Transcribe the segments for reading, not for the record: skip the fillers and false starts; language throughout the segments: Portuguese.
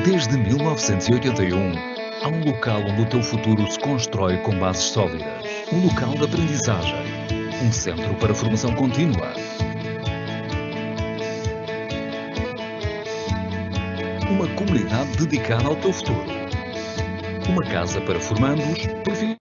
Desde 1981, há um local onde o teu futuro se constrói com bases sólidas. Um local de aprendizagem. Um centro para formação contínua. Uma comunidade dedicada ao teu futuro. Uma casa para formandos, profissionais.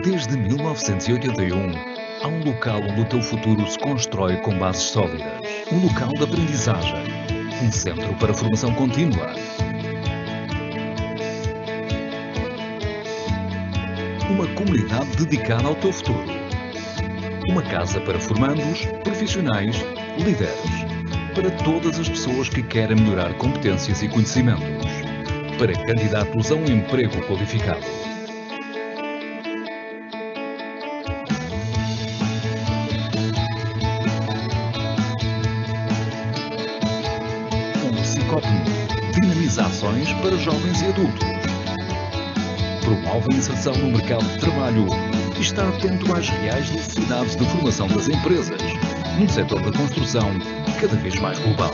Desde 1981, há um local onde o teu futuro se constrói com bases sólidas. Um local de aprendizagem. Um centro para formação contínua. Uma comunidade dedicada ao teu futuro. Uma casa para formandos, profissionais, líderes. Para todas as pessoas que querem melhorar competências e conhecimentos. Para candidatos a um emprego qualificado. Dinamiza ações para jovens e adultos. Promove a inserção no mercado de trabalho e está atento às reais necessidades de formação das empresas, num setor da construção cada vez mais global.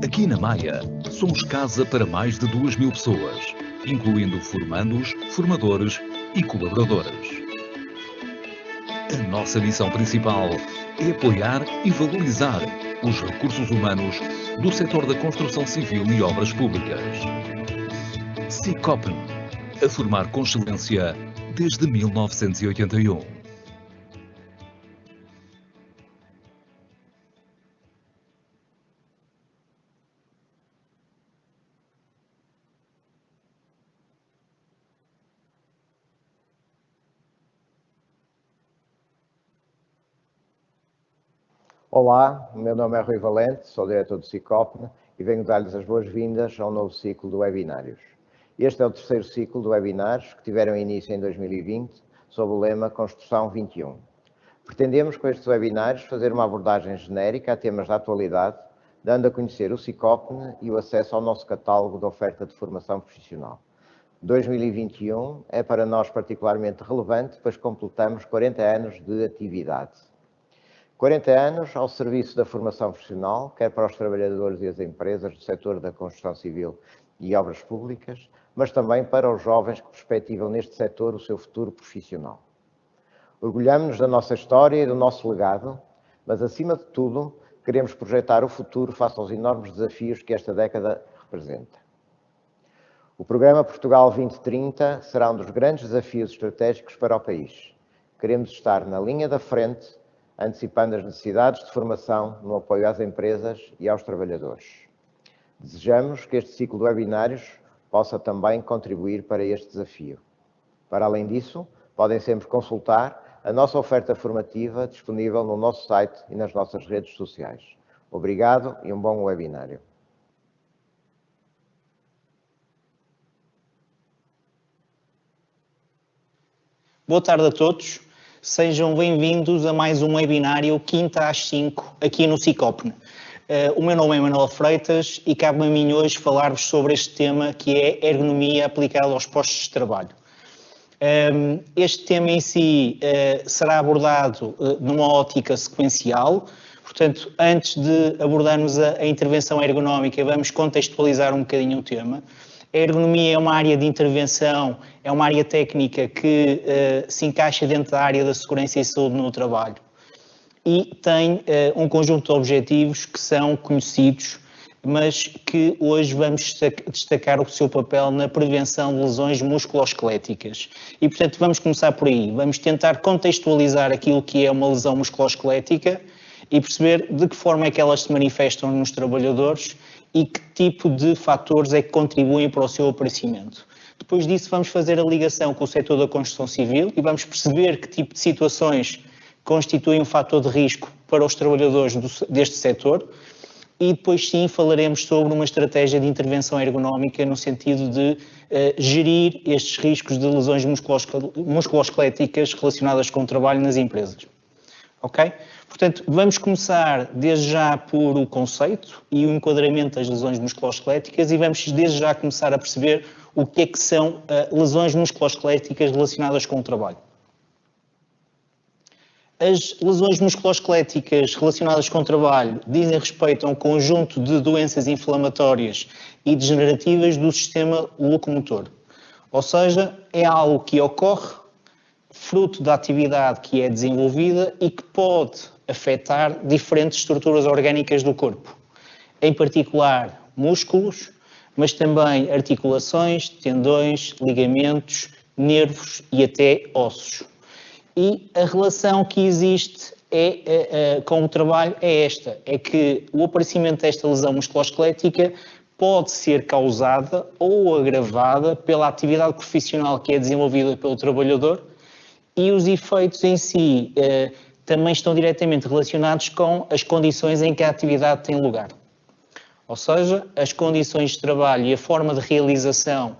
Aqui na Maia, somos casa para mais de 2.000 pessoas, incluindo formandos, formadores e colaboradores. A nossa missão principal é apoiar e valorizar os recursos humanos do setor da construção civil e obras públicas. Sicopen, a formar com excelência desde 1981. Olá, o meu nome é Rui Valente, sou diretor do Sicopen e venho dar-lhes as boas-vindas ao novo ciclo de webinários. Este é o terceiro ciclo de webinários que tiveram início em 2020, sob o lema Construção 21. Pretendemos com estes webinários fazer uma abordagem genérica a temas da atualidade, dando a conhecer o Sicopen e o acesso ao nosso catálogo de oferta de formação profissional. 2021 é para nós particularmente relevante, pois completamos 40 anos de atividade. 40 anos ao serviço da formação profissional, quer para os trabalhadores e as empresas do setor da construção civil e obras públicas, mas também para os jovens que perspectivam neste setor o seu futuro profissional. Orgulhamos-nos da nossa história e do nosso legado, mas acima de tudo, queremos projetar o futuro face aos enormes desafios que esta década representa. O programa Portugal 2030 será um dos grandes desafios estratégicos para o país. queremos estar na linha da frente, antecipando as necessidades de formação no apoio às empresas e aos trabalhadores. Desejamos que este ciclo de webinários possa também contribuir para este desafio. Para além disso, podem sempre consultar a nossa oferta formativa disponível no nosso site e nas nossas redes sociais. Obrigado e um bom webinário. Boa tarde a todos. Sejam bem-vindos a mais um webinário, quinta às 5, aqui no Sicopne. O meu nome é Manuel Freitas e cabe-me a mim hoje falar-vos sobre este tema que é ergonomia aplicada aos postos de trabalho. Este tema em si será abordado numa ótica sequencial, portanto, antes de abordarmos a intervenção ergonómica, vamos contextualizar um bocadinho o tema. A ergonomia é uma área de intervenção, é uma área técnica que se encaixa dentro da área da segurança e saúde no trabalho e tem um conjunto de objetivos que são conhecidos, mas que hoje vamos destacar o seu papel na prevenção de lesões musculoesqueléticas. E, portanto, vamos começar por aí. Vamos tentar contextualizar aquilo que é uma lesão musculoesquelética e perceber de que forma é que elas se manifestam nos trabalhadores e que tipo de fatores é que contribuem para o seu aparecimento. Depois disso, vamos fazer a ligação com o setor da construção civil e vamos perceber que tipo de situações constituem um fator de risco para os trabalhadores deste setor e depois sim falaremos sobre uma estratégia de intervenção ergonómica no sentido de gerir estes riscos de lesões musculoesqueléticas relacionadas com o trabalho nas empresas. Ok? Portanto, vamos começar desde já por o conceito e o enquadramento das lesões musculoesqueléticas e vamos desde já começar a perceber o que é que são lesões musculoesqueléticas relacionadas com o trabalho. As lesões musculoesqueléticas relacionadas com o trabalho dizem respeito a um conjunto de doenças inflamatórias e degenerativas do sistema locomotor. Ou seja, é algo que ocorre fruto da atividade que é desenvolvida e que pode afetar diferentes estruturas orgânicas do corpo, em particular músculos, mas também articulações, tendões, ligamentos, nervos e até ossos. E a relação que existe com o trabalho é esta, é que o aparecimento desta lesão musculoesquelética pode ser causada ou agravada pela atividade profissional que é desenvolvida pelo trabalhador e os efeitos em si também estão diretamente relacionados com as condições em que a atividade tem lugar. Ou seja, as condições de trabalho e a forma de realização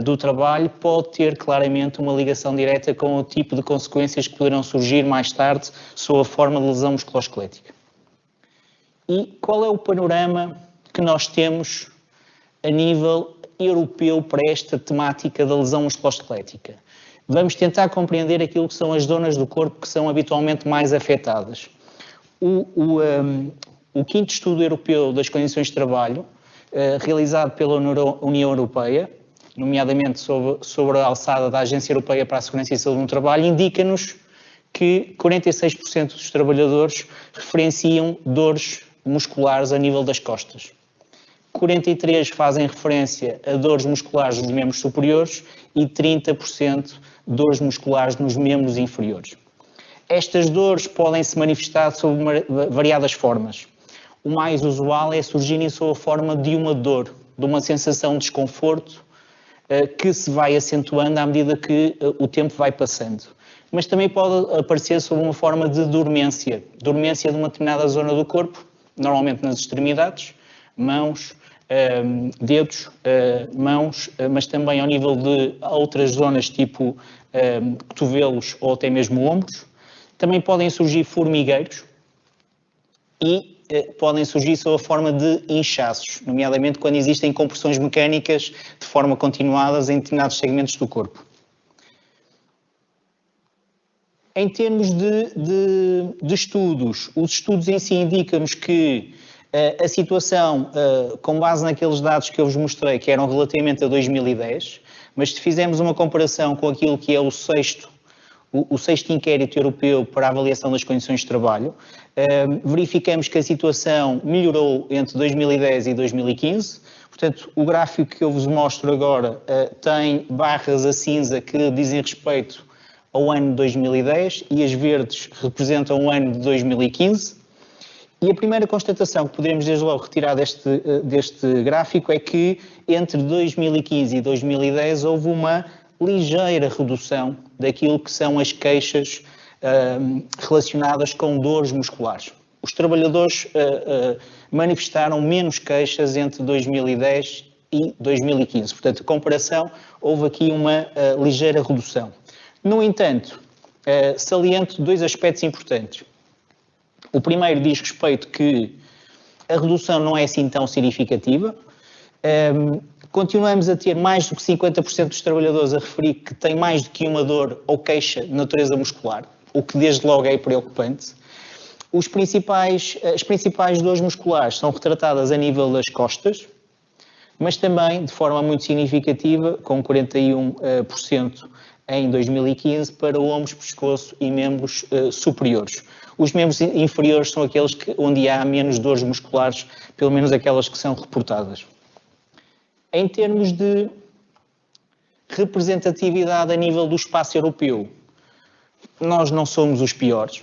do trabalho pode ter claramente uma ligação direta com o tipo de consequências que poderão surgir mais tarde sob a forma de lesão musculoesquelética. E qual é o panorama que nós temos a nível europeu para esta temática da lesão musculoesquelética? Vamos tentar compreender aquilo que são as zonas do corpo que são habitualmente mais afetadas. O quinto estudo europeu das condições de trabalho, realizado pela União Europeia, nomeadamente sobre a alçada da Agência Europeia para a Segurança e Saúde no Trabalho, indica-nos que 46% dos trabalhadores referenciam dores musculares a nível das costas. 43% fazem referência a dores musculares nos membros superiores e 30% dores musculares nos membros inferiores. Estas dores podem se manifestar sob variadas formas. O mais usual é surgirem sob a forma de uma dor, de uma sensação de desconforto que se vai acentuando à medida que o tempo vai passando. Mas também pode aparecer sob uma forma de dormência de uma determinada zona do corpo, normalmente nas extremidades, mãos, dedos, mãos, mas também ao nível de outras zonas tipo cotovelos ou até mesmo ombros. Também podem surgir formigueiros e podem surgir sob a forma de inchaços, nomeadamente quando existem compressões mecânicas de forma continuadas em determinados segmentos do corpo. Em termos de estudos, os estudos em si indicam-nos que a situação, com base naqueles dados que eu vos mostrei, que eram relativamente a 2010, mas se fizermos uma comparação com aquilo que é o sexto inquérito europeu para a avaliação das condições de trabalho, verificamos que a situação melhorou entre 2010 e 2015. Portanto, o gráfico que eu vos mostro agora tem barras a cinza que dizem respeito ao ano de 2010 e as verdes representam o ano de 2015. E a primeira constatação que podemos desde logo retirar deste gráfico é que entre 2015 e 2010 houve uma ligeira redução daquilo que são as queixas relacionadas com dores musculares. Os trabalhadores manifestaram menos queixas entre 2010 e 2015. Portanto, a comparação, houve aqui uma ligeira redução. No entanto, saliento dois aspectos importantes. O primeiro diz respeito que a redução não é assim tão significativa. Continuamos a ter mais do que 50% dos trabalhadores a referir que têm mais do que uma dor ou queixa de natureza muscular, o que desde logo é preocupante. As principais dores musculares são retratadas a nível das costas, mas também de forma muito significativa, com 41% em 2015, para ombros, pescoço e membros superiores. Os membros inferiores são aqueles onde há menos dores musculares, pelo menos aquelas que são reportadas. Em termos de representatividade a nível do espaço europeu, nós não somos os piores.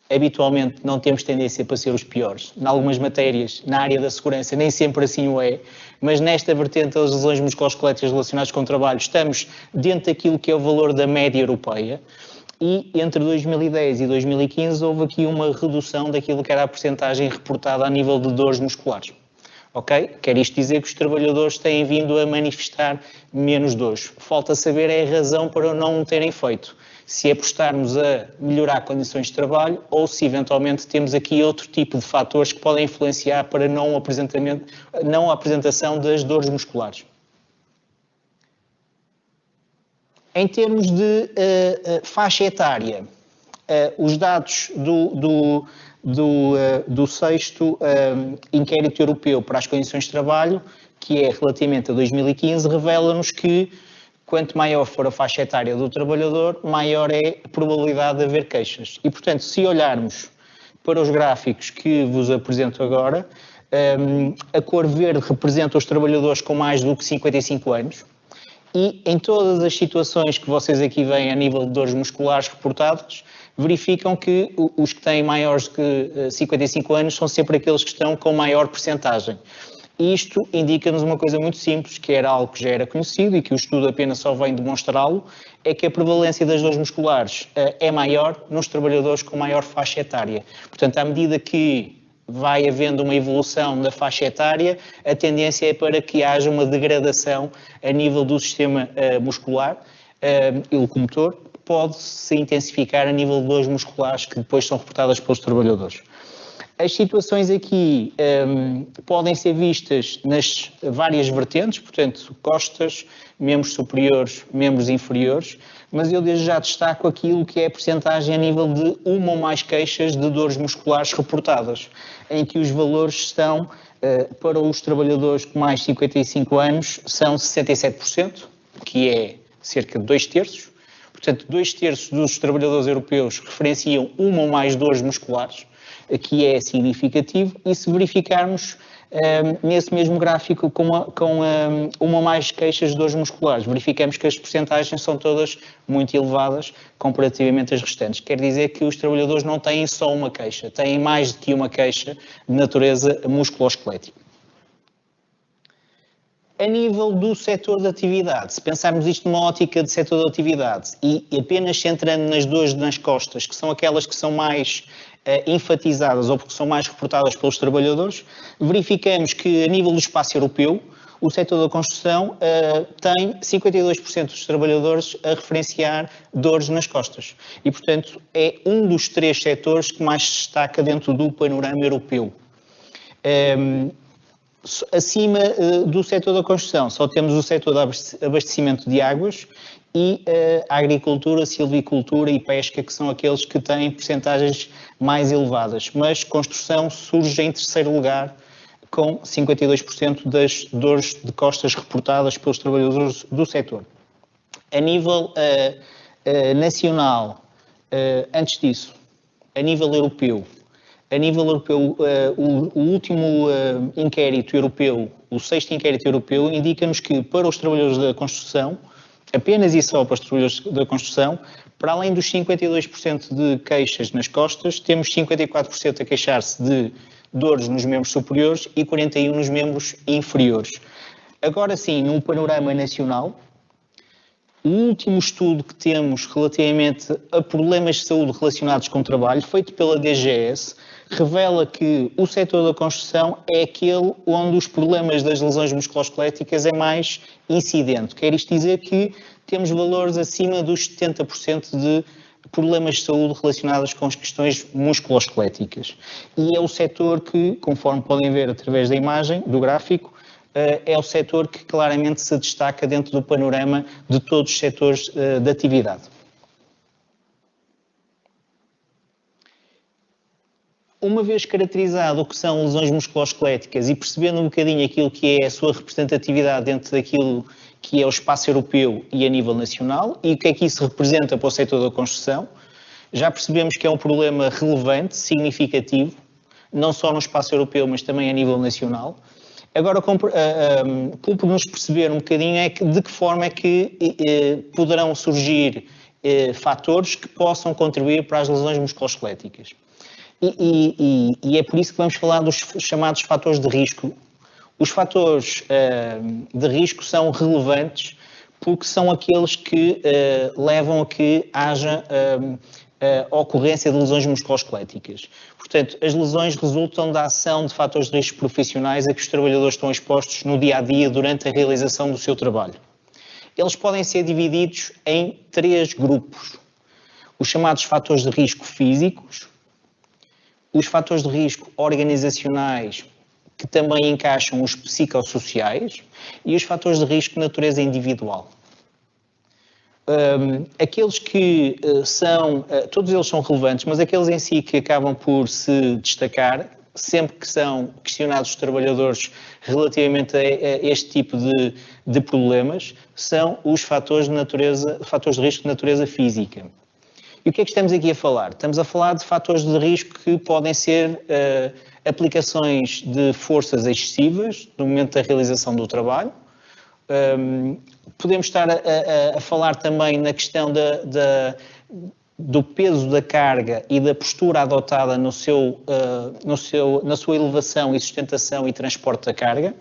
Habitualmente não temos tendência para ser os piores. Em algumas matérias, na área da segurança, nem sempre assim o é, mas nesta vertente das lesões musculoesqueléticas relacionadas com o trabalho, estamos dentro daquilo que é o valor da média europeia. E entre 2010 e 2015 houve aqui uma redução daquilo que era a percentagem reportada a nível de dores musculares. Ok? Quer isto dizer que os trabalhadores têm vindo a manifestar menos dores. Falta saber a razão para não o terem feito. Se é por estarmos a melhorar condições de trabalho ou se eventualmente temos aqui outro tipo de fatores que podem influenciar para não a apresentação das dores musculares. Em termos de faixa etária, os dados do 6º Inquérito Europeu para as Condições de Trabalho, que é relativamente a 2015, revela-nos que quanto maior for a faixa etária do trabalhador, maior é a probabilidade de haver queixas. E, portanto, se olharmos para os gráficos que vos apresento agora, a cor verde representa os trabalhadores com mais do que 55 anos, e em todas as situações que vocês aqui veem a nível de dores musculares reportadas, verificam que os que têm maiores que 55 anos são sempre aqueles que estão com maior percentagem. Isto indica-nos uma coisa muito simples, que era algo que já era conhecido e que o estudo apenas só vem demonstrá-lo, é que a prevalência das dores musculares é maior nos trabalhadores com maior faixa etária. Portanto, à medida que vai havendo uma evolução da faixa etária, a tendência é para que haja uma degradação a nível do sistema muscular e locomotor, pode-se intensificar a nível de dores musculares que depois são reportadas pelos trabalhadores. As situações aqui podem ser vistas nas várias vertentes, portanto, costas, membros superiores, membros inferiores, mas eu desde já destaco aquilo que é a percentagem a nível de uma ou mais queixas de dores musculares reportadas, em que os valores estão, para os trabalhadores com mais de 55 anos, são 67%, que é cerca de 2/3. Portanto, 2/3 dos trabalhadores europeus referenciam uma ou mais dores musculares, que é significativo, e se verificarmos nesse mesmo gráfico com uma ou mais queixas de dores musculares, verificamos que as percentagens são todas muito elevadas comparativamente às restantes. Quer dizer que os trabalhadores não têm só uma queixa, têm mais do que uma queixa de natureza musculoesquelética. A nível do setor de atividade, se pensarmos isto numa ótica de setor de atividade e apenas centrando nas dores nas costas, que são aquelas que são mais enfatizadas ou porque são mais reportadas pelos trabalhadores, verificamos que a nível do espaço europeu, o setor da construção tem 52% dos trabalhadores a referenciar dores nas costas. E, portanto, é um dos 3 setores que mais se destaca dentro do panorama europeu. Acima do setor da construção, só temos o setor de abastecimento de águas e a agricultura, silvicultura e pesca, que são aqueles que têm percentagens mais elevadas. Mas construção surge em terceiro lugar, com 52% das dores de costas reportadas pelos trabalhadores do setor. A nível nacional, antes disso, a nível europeu, o último inquérito europeu, o 6º inquérito europeu, indica-nos que para os trabalhadores da construção, apenas e só para os trabalhadores da construção, para além dos 52% de queixas nas costas, temos 54% a queixar-se de dores nos membros superiores e 41% nos membros inferiores. Agora sim, num panorama nacional, o último estudo que temos relativamente a problemas de saúde relacionados com o trabalho, feito pela DGS, revela que o setor da construção é aquele onde os problemas das lesões musculoesqueléticas é mais incidente. Quer isto dizer que temos valores acima dos 70% de problemas de saúde relacionados com as questões musculoesqueléticas. E é o setor que, conforme podem ver através da imagem, do gráfico, é o setor que claramente se destaca dentro do panorama de todos os setores de atividade. Uma vez caracterizado o que são lesões musculoesqueléticas e percebendo um bocadinho aquilo que é a sua representatividade dentro daquilo que é o espaço europeu e a nível nacional e o que é que isso representa para o setor da construção, já percebemos que é um problema relevante, significativo, não só no espaço europeu, mas também a nível nacional. Agora, cumpre-nos perceber um bocadinho de que forma é que poderão surgir fatores que possam contribuir para as lesões musculoesqueléticas. E é por isso que vamos falar dos chamados fatores de risco. Os fatores de risco são relevantes porque são aqueles que levam a que haja a ocorrência de lesões musculoesqueléticas. Portanto, as lesões resultam da ação de fatores de risco profissionais a que os trabalhadores estão expostos no dia-a-dia durante a realização do seu trabalho. Eles podem ser divididos em 3 grupos. Os chamados fatores de risco físicos, os fatores de risco organizacionais, que também encaixam os psicossociais, e os fatores de risco de natureza individual. Aqueles que todos eles são relevantes, mas aqueles em si que acabam por se destacar, sempre que são questionados os trabalhadores relativamente a este tipo de problemas, são os fatores de risco de natureza física. E o que é que estamos aqui a falar? Estamos a falar de fatores de risco que podem ser aplicações de forças excessivas no momento da realização do trabalho. Podemos estar a falar também na questão do peso da carga e da postura adotada na sua elevação e sustentação e transporte da carga.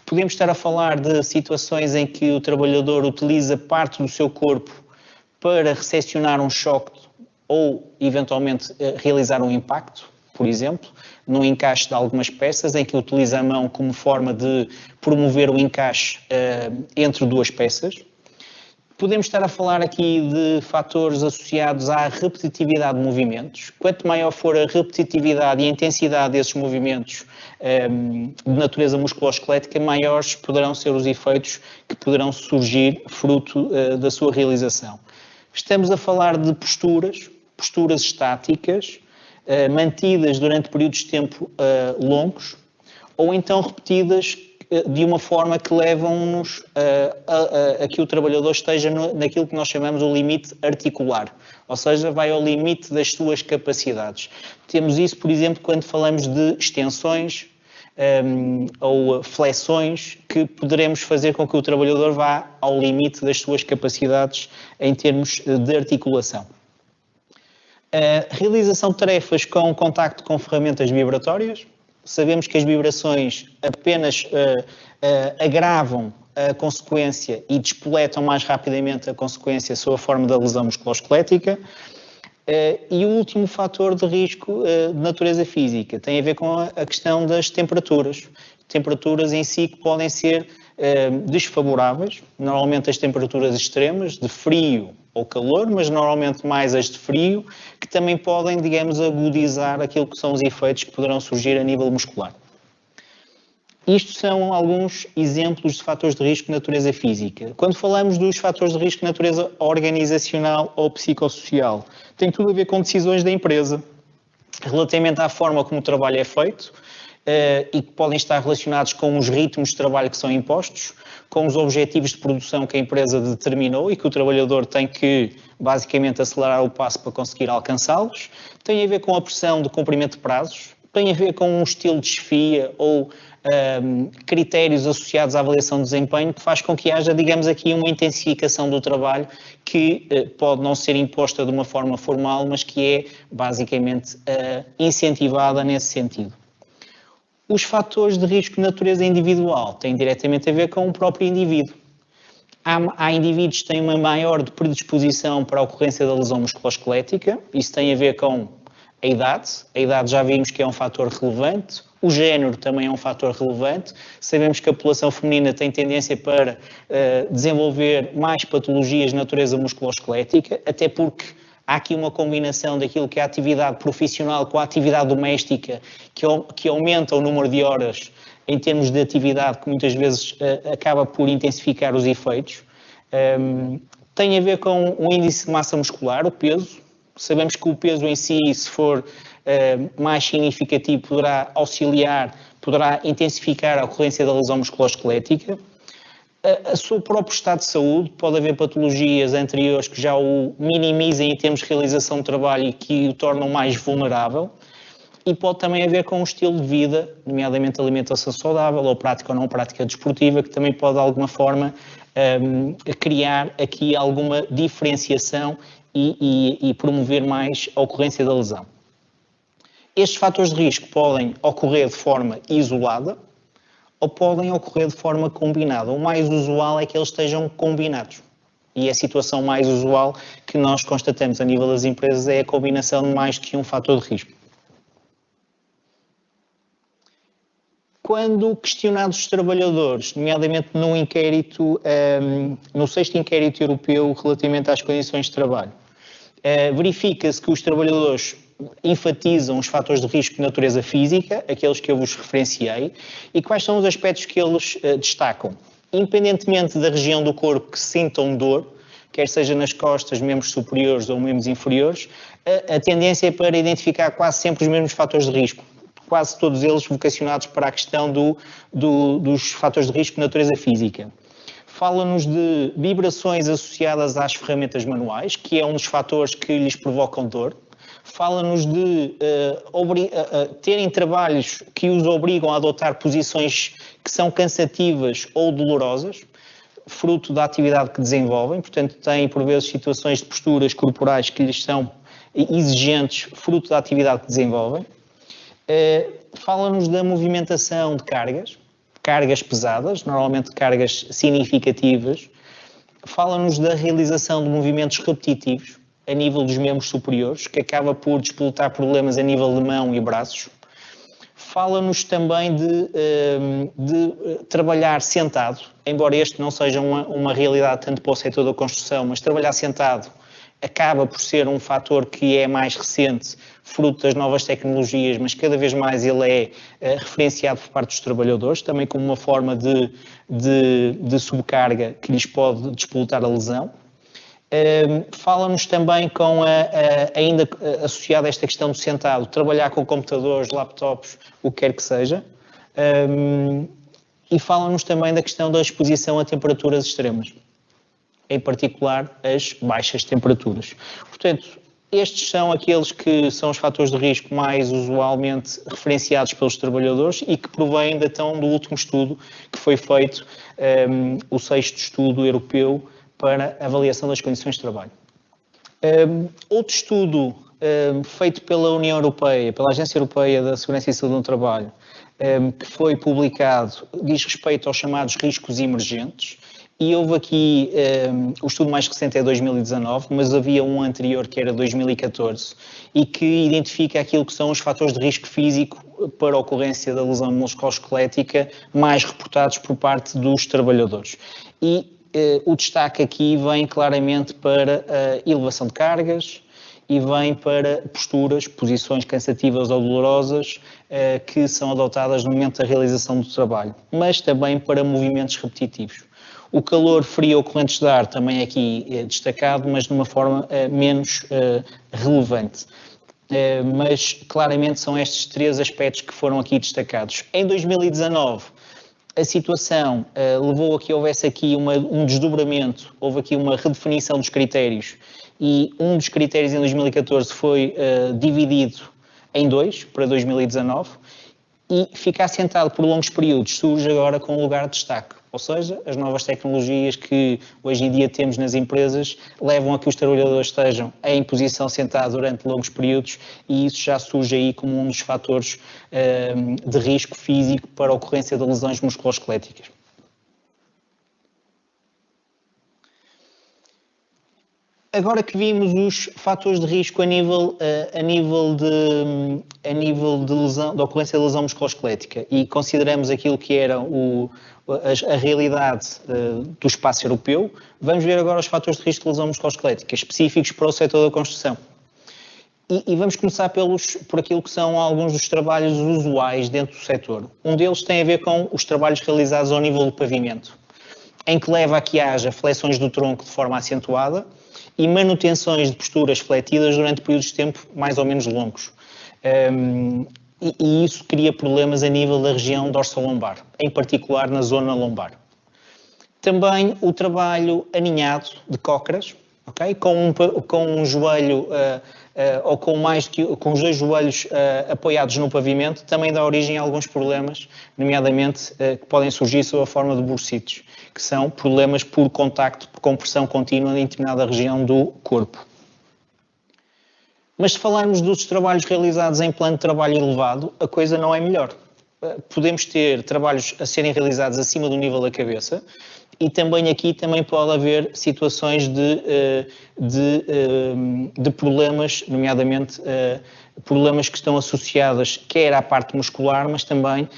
Podemos estar a falar de situações em que o trabalhador utiliza parte do seu corpo para recepcionar um choque ou, eventualmente, realizar um impacto, por exemplo, no encaixe de algumas peças, em que utiliza a mão como forma de promover o encaixe entre 2 peças. Podemos estar a falar aqui de fatores associados à repetitividade de movimentos. Quanto maior for a repetitividade e a intensidade desses movimentos de natureza musculoesquelética, maiores poderão ser os efeitos que poderão surgir fruto da sua realização. Estamos a falar de posturas estáticas, mantidas durante períodos de tempo longos, ou então repetidas de uma forma que levam-nos a que o trabalhador esteja naquilo que nós chamamos o limite articular, ou seja, vai ao limite das suas capacidades. Temos isso, por exemplo, quando falamos de extensões ou flexões, que poderemos fazer com que o trabalhador vá ao limite das suas capacidades em termos de articulação. A realização de tarefas com contacto com ferramentas vibratórias. Sabemos que as vibrações apenas agravam a consequência e despoletam mais rapidamente a consequência sob a forma da lesão musculoesquelética. E o último fator de risco de natureza física tem a ver com a questão das temperaturas. Temperaturas em si que podem ser desfavoráveis, normalmente as temperaturas extremas, de frio ou calor, mas normalmente mais as de frio, que também podem, digamos, agudizar aquilo que são os efeitos que poderão surgir a nível muscular. Isto são alguns exemplos de fatores de risco de natureza física. Quando falamos dos fatores de risco de natureza organizacional ou psicossocial, tem tudo a ver com decisões da empresa, relativamente à forma como o trabalho é feito, e que podem estar relacionados com os ritmos de trabalho que são impostos, com os objetivos de produção que a empresa determinou e que o trabalhador tem que, basicamente, acelerar o passo para conseguir alcançá-los. Tem a ver com a pressão de cumprimento de prazos, tem a ver com um estilo de chefia ou critérios associados à avaliação de desempenho, que faz com que haja, digamos aqui, uma intensificação do trabalho que pode não ser imposta de uma forma formal, mas que é basicamente incentivada nesse sentido. Os fatores de risco de natureza individual têm diretamente a ver com o próprio indivíduo. Há indivíduos que têm uma maior predisposição para a ocorrência da lesão musculoesquelética, isso tem a ver com a idade já vimos que é um fator relevante, o género também é um fator relevante, sabemos que a população feminina tem tendência para desenvolver mais patologias de natureza musculoesquelética, até porque há aqui uma combinação daquilo que é a atividade profissional com a atividade doméstica, que aumenta o número de horas em termos de atividade, que muitas vezes acaba por intensificar os efeitos. Tem a ver com o índice de massa muscular, o peso. Sabemos que o peso em si, se for mais significativo, poderá auxiliar, poderá intensificar a ocorrência da lesão musculoesquelética. O seu próprio estado de saúde, pode haver patologias anteriores que já o minimizem em termos de realização de trabalho e que o tornam mais vulnerável. E pode também haver com o estilo de vida, nomeadamente alimentação saudável ou prática ou não prática desportiva, que também pode de alguma forma criar aqui alguma diferenciação e promover mais a ocorrência da lesão. Estes fatores de risco podem ocorrer de forma isolada ou podem ocorrer de forma combinada. O mais usual é que eles estejam combinados. E a situação mais usual que nós constatamos a nível das empresas é a combinação de mais que um fator de risco. Quando questionados os trabalhadores, nomeadamente no inquérito, no 6º inquérito europeu relativamente às condições de trabalho, verifica-se que os trabalhadores enfatizam os fatores de risco de natureza física, aqueles que eu vos referenciei, e quais são os aspectos que eles destacam. Independentemente da região do corpo que sintam dor, quer seja nas costas, membros superiores ou membros inferiores, a tendência é para identificar quase sempre os mesmos fatores de risco, quase todos eles vocacionados para a questão dos fatores de risco de natureza física. Fala-nos de vibrações associadas às ferramentas manuais, que é um dos fatores que lhes provocam dor. Fala-nos de terem trabalhos que os obrigam a adotar posições que são cansativas ou dolorosas, fruto da atividade que desenvolvem, portanto têm por vezes situações de posturas corporais que lhes são exigentes, fruto da atividade que desenvolvem. Fala-nos da movimentação de cargas pesadas, normalmente cargas significativas. Fala-nos da realização de movimentos repetitivos a nível dos membros superiores, que acaba por despoltar problemas a nível de mão e braços. Fala-nos também de trabalhar sentado, embora este não seja uma realidade tanto para o setor da construção, mas trabalhar sentado acaba por ser um fator que é mais recente, fruto das novas tecnologias, mas cada vez mais ele é referenciado por parte dos trabalhadores, também como uma forma de sobrecarga que lhes pode despoltar a lesão. Fala-nos também ainda associado a esta questão do sentado, trabalhar com computadores, laptops, o que quer que seja. E fala-nos também da questão da exposição a temperaturas extremas, em particular as baixas temperaturas. Portanto, estes são aqueles que são os fatores de risco mais usualmente referenciados pelos trabalhadores e que provêm do último estudo que foi feito, o 6º estudo europeu para avaliação das condições de trabalho. Outro estudo feito pela União Europeia, pela Agência Europeia da Segurança e Saúde no Trabalho, que foi publicado, diz respeito aos chamados riscos emergentes. E houve aqui, o estudo mais recente é 2019, mas havia um anterior que era 2014 e que identifica aquilo que são os fatores de risco físico para a ocorrência da lesão musculoesquelética mais reportados por parte dos trabalhadores. E o destaque aqui vem claramente para a elevação de cargas e vem para posturas, posições cansativas ou dolorosas que são adotadas no momento da realização do trabalho, mas também para movimentos repetitivos. O calor, frio ou correntes de ar também é aqui destacado, mas de uma forma menos relevante. Mas claramente são estes 3 aspectos que foram aqui destacados. Em 2019, a situação levou a que houvesse aqui um desdobramento, houve aqui uma redefinição dos critérios e um dos critérios em 2014 foi dividido em 2 para 2019 e ficar sentado por longos períodos surge agora com um lugar de destaque. Ou seja, as novas tecnologias que hoje em dia temos nas empresas levam a que os trabalhadores estejam em posição sentada durante longos períodos e isso já surge aí como um dos fatores de risco físico para a ocorrência de lesões musculoesqueléticas. Agora que vimos os fatores de risco a nível de ocorrência de lesão musculoesquelética e consideramos aquilo que era a realidade do espaço europeu, vamos ver agora os fatores de risco de lesão musculoesquelética específicos para o setor da construção. E vamos começar por aquilo que são alguns dos trabalhos usuais dentro do setor. Um deles tem a ver com os trabalhos realizados ao nível do pavimento, em que leva a que haja flexões do tronco de forma acentuada e manutenções de posturas fletidas durante períodos de tempo mais ou menos longos. E isso cria problemas a nível da região dorsolombar, em particular na zona lombar. Também o trabalho aninhado de cócoras, okay? Com um joelho ou com os dois joelhos apoiados no pavimento, também dá origem a alguns problemas, nomeadamente que podem surgir sob a forma de bursitos, que são problemas por contacto, por compressão contínua em determinada região do corpo. Mas se falarmos dos trabalhos realizados em plano de trabalho elevado, a coisa não é melhor. Podemos ter trabalhos a serem realizados acima do nível da cabeça e também aqui pode haver situações de problemas, nomeadamente problemas que estão associados quer à parte muscular, mas também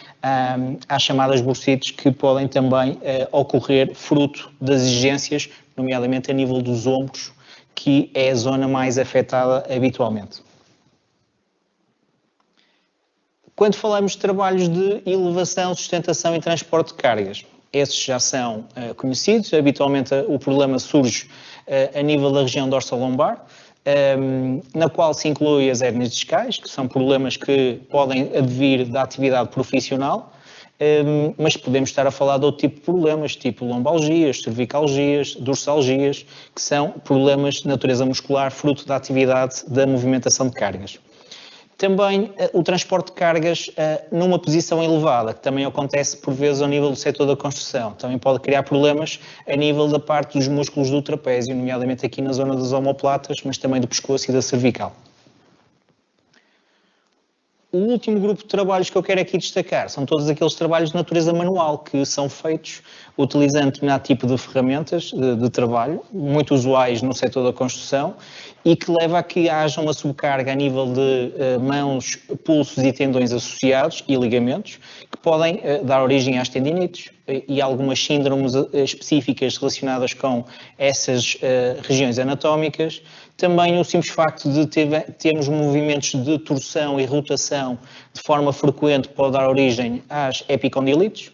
às chamadas bursites que podem também ocorrer fruto das exigências, nomeadamente a nível dos ombros, que é a zona mais afetada habitualmente. Quando falamos de trabalhos de elevação, sustentação e transporte de cargas, esses já são conhecidos. Habitualmente o problema surge a nível da região dorsolombar, na qual se inclui as hérnias discais, que são problemas que podem advir da atividade profissional, mas podemos estar a falar de outro tipo de problemas, tipo lombalgias, cervicalgias, dorsalgias, que são problemas de natureza muscular, fruto da atividade da movimentação de cargas. Também o transporte de cargas numa posição elevada, que também acontece por vezes ao nível do setor da construção. Também pode criar problemas a nível da parte dos músculos do trapézio, nomeadamente aqui na zona das omoplatas, mas também do pescoço e da cervical. O último grupo de trabalhos que eu quero aqui destacar são todos aqueles trabalhos de natureza manual que são feitos utilizando determinado tipo de ferramentas de trabalho, muito usuais no setor da construção, e que leva a que haja uma subcarga a nível de mãos, pulsos e tendões associados e ligamentos, que podem dar origem às tendinites e algumas síndromes específicas relacionadas com essas regiões anatómicas. Também o simples facto de termos movimentos de torção e rotação de forma frequente pode dar origem às epicondilites.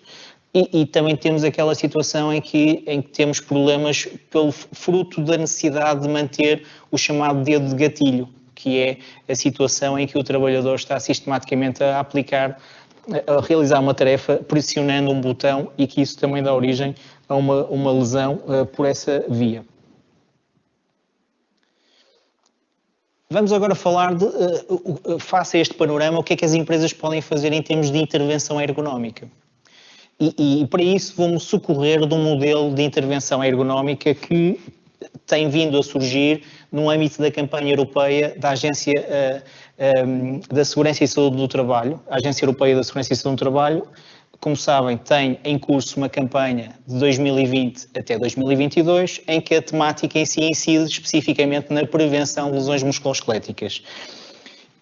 E também temos aquela situação em que temos problemas pelo fruto da necessidade de manter o chamado dedo de gatilho, que é a situação em que o trabalhador está sistematicamente a realizar uma tarefa pressionando um botão e que isso também dá origem a uma lesão por essa via. Vamos agora falar face a este panorama, o que é que as empresas podem fazer em termos de intervenção ergonómica. E para isso vou-me socorrer de um modelo de intervenção ergonómica que tem vindo a surgir no âmbito da campanha europeia da Agência da Segurança e Saúde do Trabalho. A Agência Europeia da Segurança e Saúde do Trabalho, como sabem, tem em curso uma campanha de 2020 até 2022, em que a temática em si incide especificamente na prevenção de lesões musculoesqueléticas.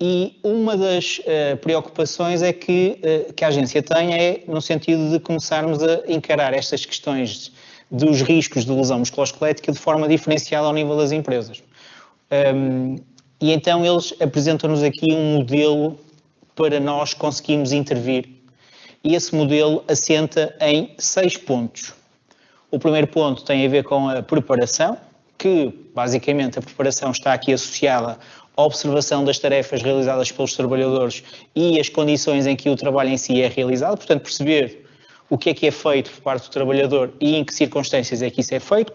E uma das preocupações que a agência tem é no sentido de começarmos a encarar estas questões dos riscos de lesão musculoesquelética de forma diferenciada ao nível das empresas. E então eles apresentam-nos aqui um modelo para nós conseguirmos intervir. E esse modelo assenta em 6 pontos. O primeiro ponto tem a ver com a preparação, que basicamente a preparação está aqui associada à observação das tarefas realizadas pelos trabalhadores e as condições em que o trabalho em si é realizado, portanto perceber o que é feito por parte do trabalhador e em que circunstâncias é que isso é feito,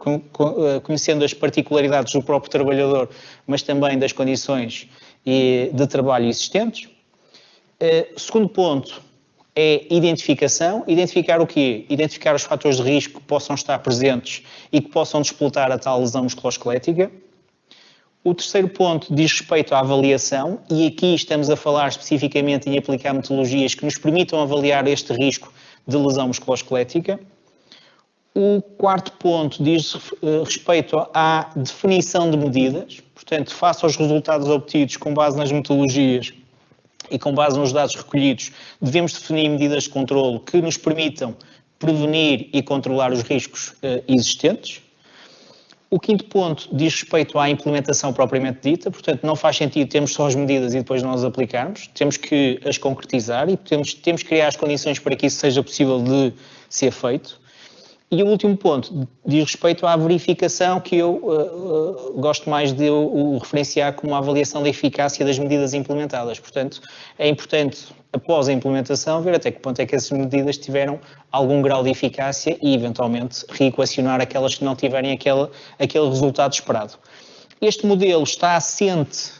conhecendo as particularidades do próprio trabalhador, mas também das condições de trabalho existentes. Segundo ponto, é identificação. Identificar o quê? Identificar os fatores de risco que possam estar presentes e que possam disputar a tal lesão musculoesquelética. O terceiro ponto diz respeito à avaliação, e aqui estamos a falar especificamente em aplicar metodologias que nos permitam avaliar este risco de lesão musculoesquelética. O quarto ponto diz respeito à definição de medidas, portanto, face aos resultados obtidos com base nas metodologias e com base nos dados recolhidos, devemos definir medidas de controlo que nos permitam prevenir e controlar os riscos existentes. O quinto ponto diz respeito à implementação propriamente dita, portanto, não faz sentido termos só as medidas e depois não as aplicarmos, temos que as concretizar e temos que criar as condições para que isso seja possível de ser feito. E o último ponto diz respeito à verificação, que eu gosto mais de o referenciar como a avaliação da eficácia das medidas implementadas. Portanto, é importante, após a implementação, ver até que ponto é que essas medidas tiveram algum grau de eficácia e, eventualmente, reequacionar aquelas que não tiverem aquele resultado esperado. Este modelo está assente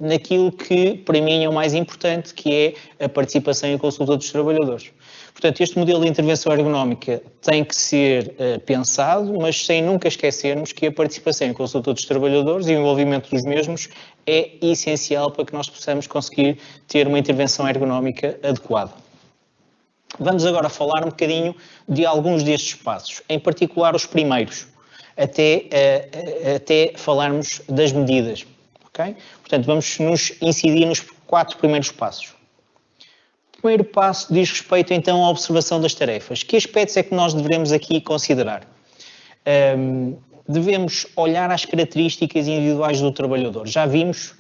naquilo que, para mim, é o mais importante, que é a participação e a consulta dos trabalhadores. Portanto, este modelo de intervenção ergonómica tem que ser pensado, mas sem nunca esquecermos que a participação e a consulta dos trabalhadores e o envolvimento dos mesmos é essencial para que nós possamos conseguir ter uma intervenção ergonómica adequada. Vamos agora falar um bocadinho de alguns destes passos, em particular os primeiros, até falarmos das medidas. Okay? Portanto, vamos nos incidir nos 4 primeiros passos. O primeiro passo diz respeito, então, à observação das tarefas. Que aspectos é que nós devemos aqui considerar? Devemos olhar às características individuais do trabalhador. Já vimos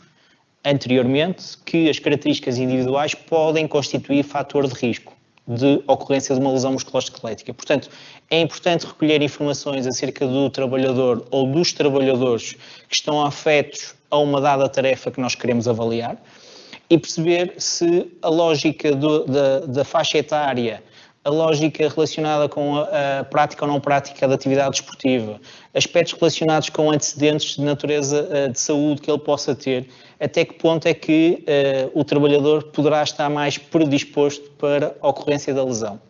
anteriormente que as características individuais podem constituir fator de risco de ocorrência de uma lesão musculoesquelética. Portanto, é importante recolher informações acerca do trabalhador ou dos trabalhadores que estão afetos a uma dada tarefa que nós queremos avaliar e perceber se a lógica da faixa etária, a lógica relacionada com a prática ou não prática da atividade desportiva, aspectos relacionados com antecedentes de natureza de saúde que ele possa ter, até que ponto é que o trabalhador poderá estar mais predisposto para a ocorrência da lesão.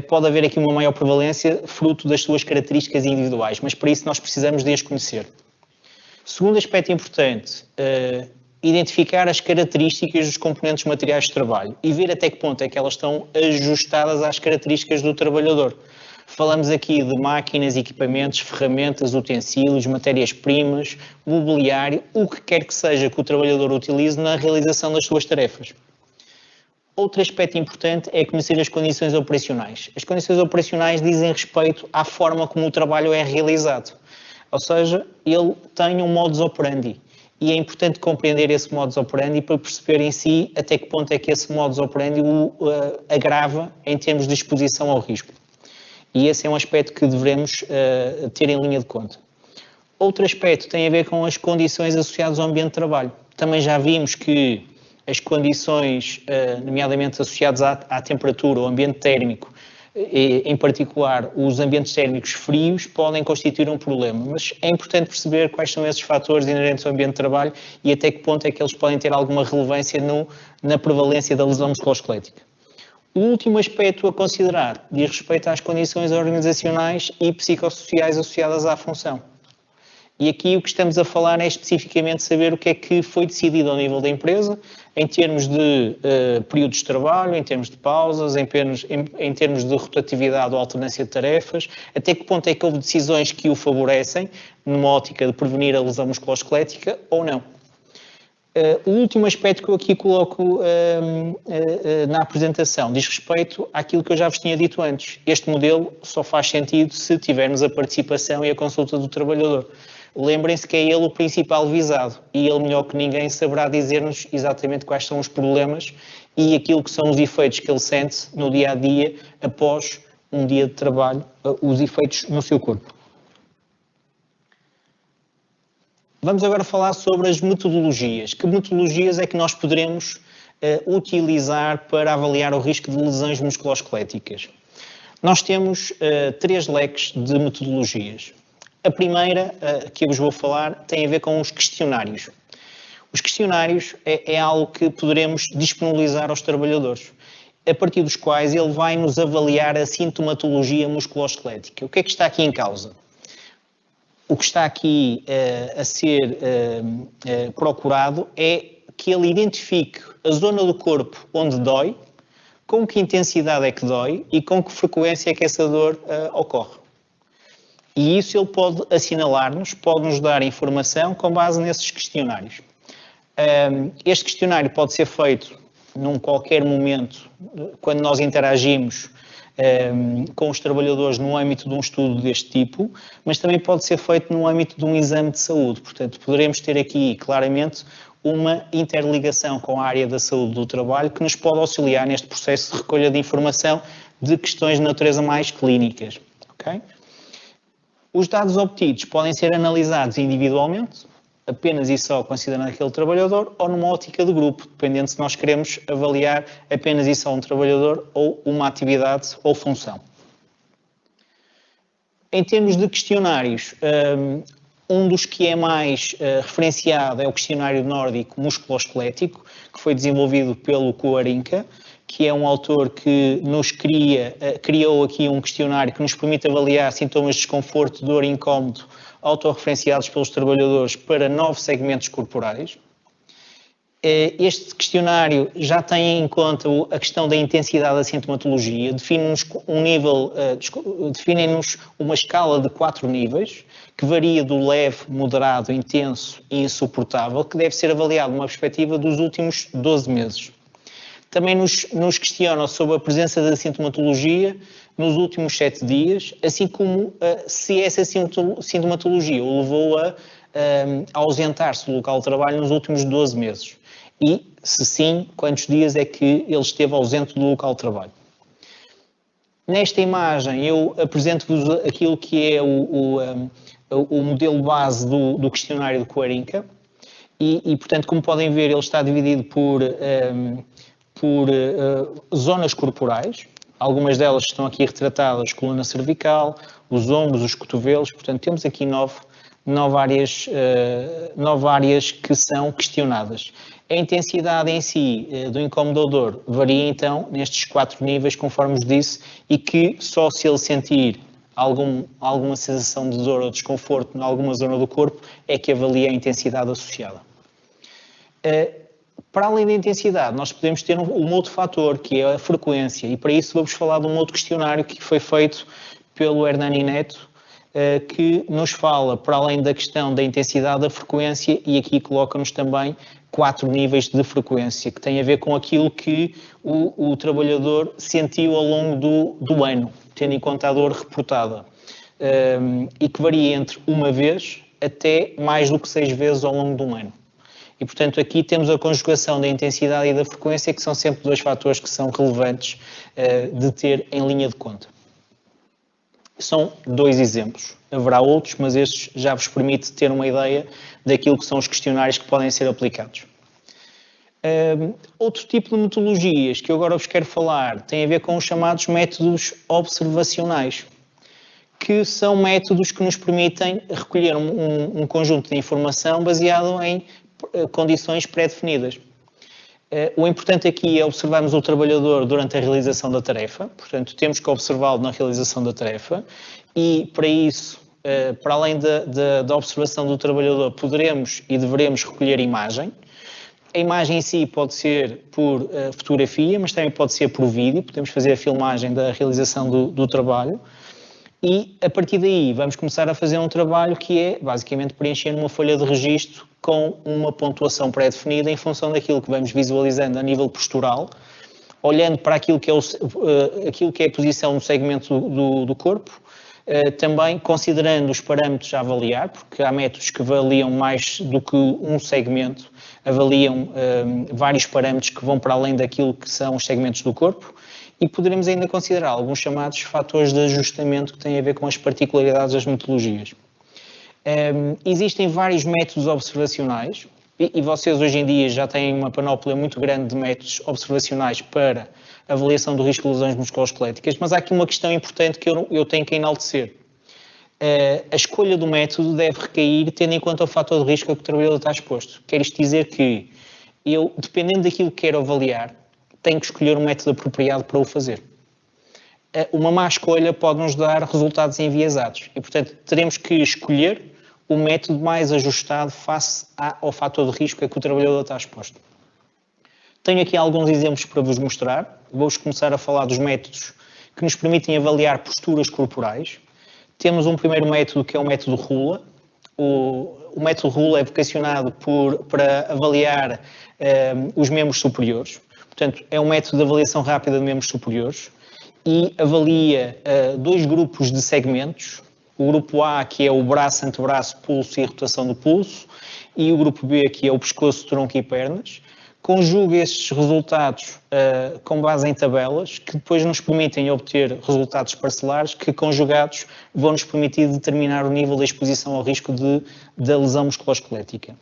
Pode haver aqui uma maior prevalência fruto das suas características individuais, mas para isso nós precisamos de as conhecer. Segundo aspecto importante, identificar as características dos componentes materiais de trabalho e ver até que ponto é que elas estão ajustadas às características do trabalhador. Falamos aqui de máquinas, equipamentos, ferramentas, utensílios, matérias-primas, mobiliário, o que quer que seja que o trabalhador utilize na realização das suas tarefas. Outro aspecto importante é conhecer as condições operacionais. As condições operacionais dizem respeito à forma como o trabalho é realizado. Ou seja, ele tem um modus operandi. E é importante compreender esse modus operandi para perceber em si até que ponto é que esse modus operandi o agrava em termos de exposição ao risco. E esse é um aspecto que devemos ter em linha de conta. Outro aspecto tem a ver com as condições associadas ao ambiente de trabalho. Também já vimos que as condições, nomeadamente associadas à temperatura, ao ambiente térmico, em particular os ambientes térmicos frios, podem constituir um problema, mas é importante perceber quais são esses fatores inerentes ao ambiente de trabalho e até que ponto é que eles podem ter alguma relevância na prevalência da lesão musculoesquelética. O último aspecto a considerar diz respeito às condições organizacionais e psicossociais associadas à função. E aqui o que estamos a falar é especificamente saber o que é que foi decidido ao nível da empresa, em termos de períodos de trabalho, em termos de pausas, em termos de rotatividade ou alternância de tarefas, até que ponto é que houve decisões que o favorecem, numa ótica de prevenir a lesão musculoesquelética ou não. O último aspecto que eu aqui coloco na apresentação diz respeito àquilo que eu já vos tinha dito antes. Este modelo só faz sentido se tivermos a participação e a consulta do trabalhador. Lembrem-se que é ele o principal visado e ele, melhor que ninguém, saberá dizer-nos exatamente quais são os problemas e aquilo que são os efeitos que ele sente no dia-a-dia após um dia de trabalho, os efeitos no seu corpo. Vamos agora falar sobre as metodologias. Que metodologias é que nós poderemos utilizar para avaliar o risco de lesões musculoesqueléticas? Nós temos 3 leques de metodologias. A primeira, que eu vos vou falar, tem a ver com os questionários. Os questionários é algo que poderemos disponibilizar aos trabalhadores a partir dos quais ele vai nos avaliar a sintomatologia musculoesquelética. O que é que está aqui em causa? O que está aqui a ser procurado é que ele identifique a zona do corpo onde dói, com que intensidade é que dói e com que frequência é que essa dor ocorre. E isso ele pode assinalar-nos, pode nos dar informação com base nesses questionários. Este questionário pode ser feito num qualquer momento, quando nós interagimos com os trabalhadores no âmbito de um estudo deste tipo, mas também pode ser feito no âmbito de um exame de saúde. Portanto, poderemos ter aqui claramente uma interligação com a área da saúde do trabalho que nos pode auxiliar neste processo de recolha de informação de questões de natureza mais clínicas. Okay? Os dados obtidos podem ser analisados individualmente, apenas e só considerando aquele trabalhador, ou numa ótica de grupo, dependendo se nós queremos avaliar apenas e só um trabalhador ou uma atividade ou função. Em termos de questionários, um dos que é mais referenciado é o questionário nórdico musculoesquelético, que foi desenvolvido pelo Quarinca, que é um autor que nos criou aqui um questionário que nos permite avaliar sintomas de desconforto, dor e incómodo autorreferenciados pelos trabalhadores para 9 segmentos corporais. Este questionário já tem em conta a questão da intensidade da sintomatologia, define-nos uma escala de 4 níveis, que varia do leve, moderado, intenso e insuportável, que deve ser avaliado numa perspectiva dos últimos 12 meses. Também nos questiona sobre a presença da sintomatologia nos últimos 7 dias, assim como se essa sintomatologia o levou a ausentar-se do local de trabalho nos últimos 12 meses. E, se sim, quantos dias é que ele esteve ausente do local de trabalho. Nesta imagem eu apresento-vos aquilo que é o modelo base do questionário do Quarinca e, portanto, como podem ver, ele está dividido por zonas corporais. Algumas delas estão aqui retratadas, coluna cervical, os ombros, os cotovelos, portanto temos aqui nove áreas que são questionadas. A intensidade em si do incómodo ou dor varia então nestes 4 níveis, conforme vos disse, e que só se ele sentir alguma sensação de dor ou desconforto em alguma zona do corpo é que avalia a intensidade associada. Para além da intensidade, nós podemos ter um outro fator, que é a frequência, e para isso vou-vos falar de um outro questionário que foi feito pelo Hernani Neto, que nos fala, para além da questão da intensidade, da frequência, e aqui coloca-nos também 4 níveis de frequência, que tem a ver com aquilo que o trabalhador sentiu ao longo do ano, tendo em conta a dor reportada, e que varia entre uma vez até mais do que 6 vezes ao longo de um ano. E, portanto, aqui temos a conjugação da intensidade e da frequência, que são sempre 2 fatores que são relevantes de ter em linha de conta. São 2 exemplos. Haverá outros, mas estes já vos permite ter uma ideia daquilo que são os questionários que podem ser aplicados. Outro tipo de metodologias que eu agora vos quero falar tem a ver com os chamados métodos observacionais, que são métodos que nos permitem recolher um conjunto de informação baseado em condições pré-definidas. O importante aqui é observarmos o trabalhador durante a realização da tarefa, portanto, temos que observá-lo na realização da tarefa e, para isso, para além da observação do trabalhador, poderemos e deveremos recolher imagem. A imagem em si pode ser por fotografia, mas também pode ser por vídeo, podemos fazer a filmagem da realização do trabalho. E, a partir daí, vamos começar a fazer um trabalho que é, basicamente, preencher uma folha de registro com uma pontuação pré-definida em função daquilo que vamos visualizando a nível postural, olhando para aquilo que é a posição no segmento do corpo, também considerando os parâmetros a avaliar, porque há métodos que avaliam mais do que um segmento, avaliam vários parâmetros que vão para além daquilo que são os segmentos do corpo, e poderemos ainda considerar alguns chamados fatores de ajustamento que têm a ver com as particularidades das metodologias. Existem vários métodos observacionais e vocês hoje em dia já têm uma panóplia muito grande de métodos observacionais para avaliação do risco de lesões musculoesqueléticas, mas há aqui uma questão importante que eu tenho que enaltecer. A escolha do método deve recair tendo em conta o fator de risco a que o trabalhador está exposto. Quer isto dizer que eu, dependendo daquilo que quero avaliar, tem que escolher um método apropriado para o fazer. Uma má escolha pode nos dar resultados enviesados e, portanto, teremos que escolher o método mais ajustado face ao fator de risco a que o trabalhador está exposto. Tenho aqui alguns exemplos para vos mostrar. Vou-vos começar a falar dos métodos que nos permitem avaliar posturas corporais. Temos um primeiro método que é o método RULA. O método RULA é vocacionado para avaliar os membros superiores. Portanto, é um método de avaliação rápida de membros superiores e avalia dois grupos de segmentos. O grupo A, que é o braço, antebraço, pulso e rotação do pulso, e o grupo B, que é o pescoço, tronco e pernas. Conjuga estes resultados com base em tabelas que depois nos permitem obter resultados parcelares que, conjugados, vão nos permitir determinar o nível de exposição ao risco da lesão musculoesquelética.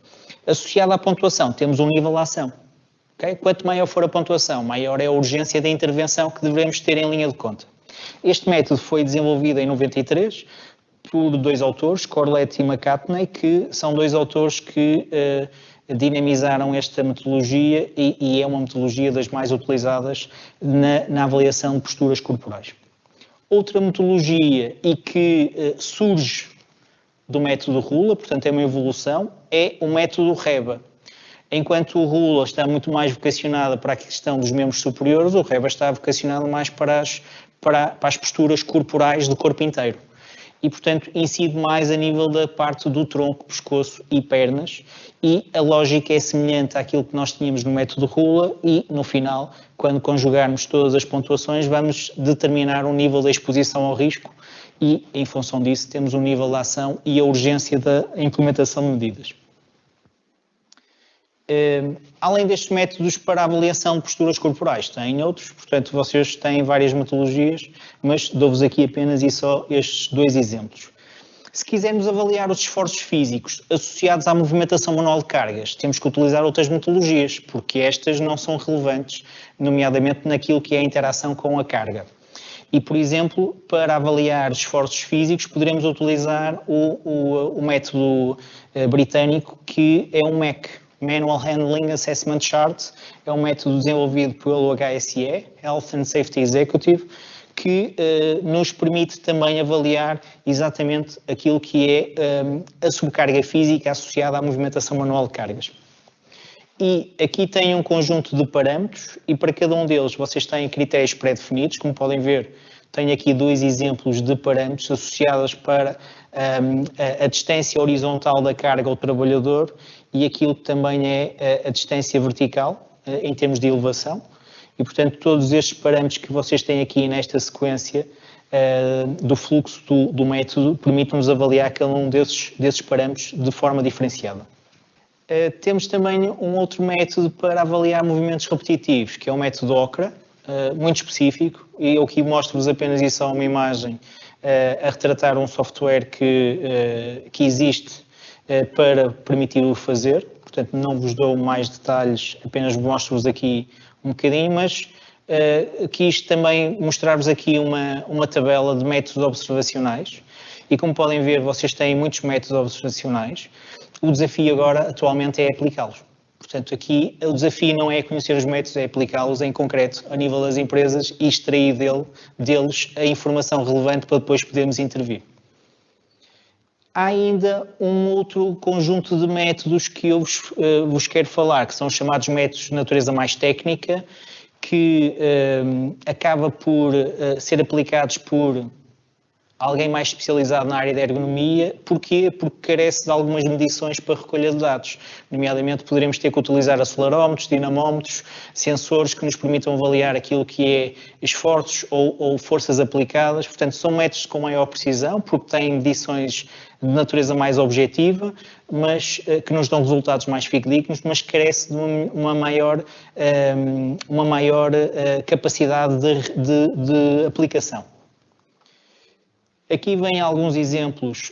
Associado à pontuação, temos um nível de ação. Okay? Quanto maior for a pontuação, maior é a urgência da intervenção que devemos ter em linha de conta. Este método foi desenvolvido em 93 por dois autores, Corlett e McCartney, que são dois autores que dinamizaram esta metodologia e é uma metodologia das mais utilizadas na avaliação de posturas corporais. Outra metodologia e que surge do método RULA, portanto é uma evolução, é o método REBA. Enquanto o RULA está muito mais vocacionado para a questão dos membros superiores, o REBA está vocacionado mais para as posturas corporais do corpo inteiro. E, portanto, incide mais a nível da parte do tronco, pescoço e pernas, e a lógica é semelhante àquilo que nós tínhamos no método RULA e, no final, quando conjugarmos todas as pontuações, vamos determinar o nível da exposição ao risco e, em função disso, temos o nível de ação e a urgência da implementação de medidas. Além destes métodos para a avaliação de posturas corporais, têm outros, portanto, vocês têm várias metodologias, mas dou-vos aqui apenas e só estes dois exemplos. Se quisermos avaliar os esforços físicos associados à movimentação manual de cargas, temos que utilizar outras metodologias, porque estas não são relevantes, nomeadamente naquilo que é a interação com a carga. E, por exemplo, para avaliar esforços físicos, poderemos utilizar o método britânico, que é um MEC, Manual Handling Assessment Chart, é um método desenvolvido pelo HSE, Health and Safety Executive, que nos permite também avaliar exatamente aquilo que é a sobrecarga física associada à movimentação manual de cargas. E aqui tem um conjunto de parâmetros e para cada um deles vocês têm critérios pré-definidos, como podem ver, tenho aqui dois exemplos de parâmetros associados para a distância horizontal da carga ao trabalhador e aquilo que também é a distância vertical em termos de elevação. E, portanto, todos estes parâmetros que vocês têm aqui nesta sequência do fluxo do método permitem-nos avaliar cada um desses parâmetros de forma diferenciada. Temos também um outro método para avaliar movimentos repetitivos, que é o método OCRA, muito específico, e eu aqui mostro-vos apenas isso a uma imagem a retratar um software que existe para permitir-o fazer. Portanto, não vos dou mais detalhes, apenas mostro-vos aqui um bocadinho, mas quis também mostrar-vos aqui uma tabela de métodos observacionais. E como podem ver, vocês têm muitos métodos observacionais. O desafio agora, atualmente, é aplicá-los. Portanto, aqui o desafio não é conhecer os métodos, é aplicá-los em concreto a nível das empresas e extrair deles a informação relevante para depois podermos intervir. Há ainda um outro conjunto de métodos que eu vos quero falar, que são os chamados métodos de natureza mais técnica, que acaba por ser aplicados por alguém mais especializado na área da ergonomia. Porquê? Porque carece de algumas medições para recolha de dados. Nomeadamente, poderemos ter que utilizar acelerómetros, dinamómetros, sensores que nos permitam avaliar aquilo que é esforços ou forças aplicadas. Portanto, são métodos com maior precisão, porque têm medições de natureza mais objetiva, mas que nos dão resultados mais fidedignos, mas carece de uma maior capacidade de aplicação. Aqui vêm alguns exemplos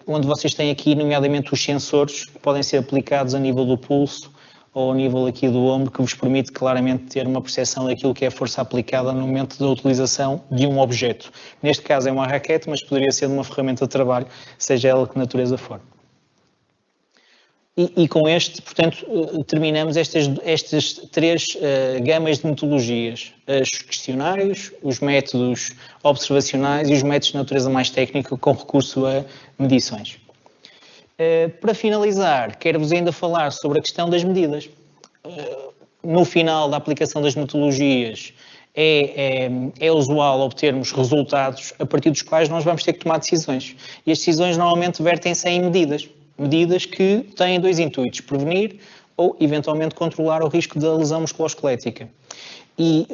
onde vocês têm aqui, nomeadamente, os sensores que podem ser aplicados a nível do pulso ou a nível aqui do ombro, que vos permite claramente ter uma percepção daquilo que é a força aplicada no momento da utilização de um objeto. Neste caso é uma raquete, mas poderia ser de uma ferramenta de trabalho, seja ela que natureza for. E com este, portanto, terminamos estas três gamas de metodologias: os questionários, os métodos observacionais e os métodos de natureza mais técnica com recurso a medições. Para finalizar, quero-vos ainda falar sobre a questão das medidas. No final da aplicação das metodologias, é usual obtermos resultados a partir dos quais nós vamos ter que tomar decisões. E as decisões normalmente vertem-se em medidas. Medidas que têm dois intuitos: prevenir ou, eventualmente, controlar o risco da lesão musculoesquelética. E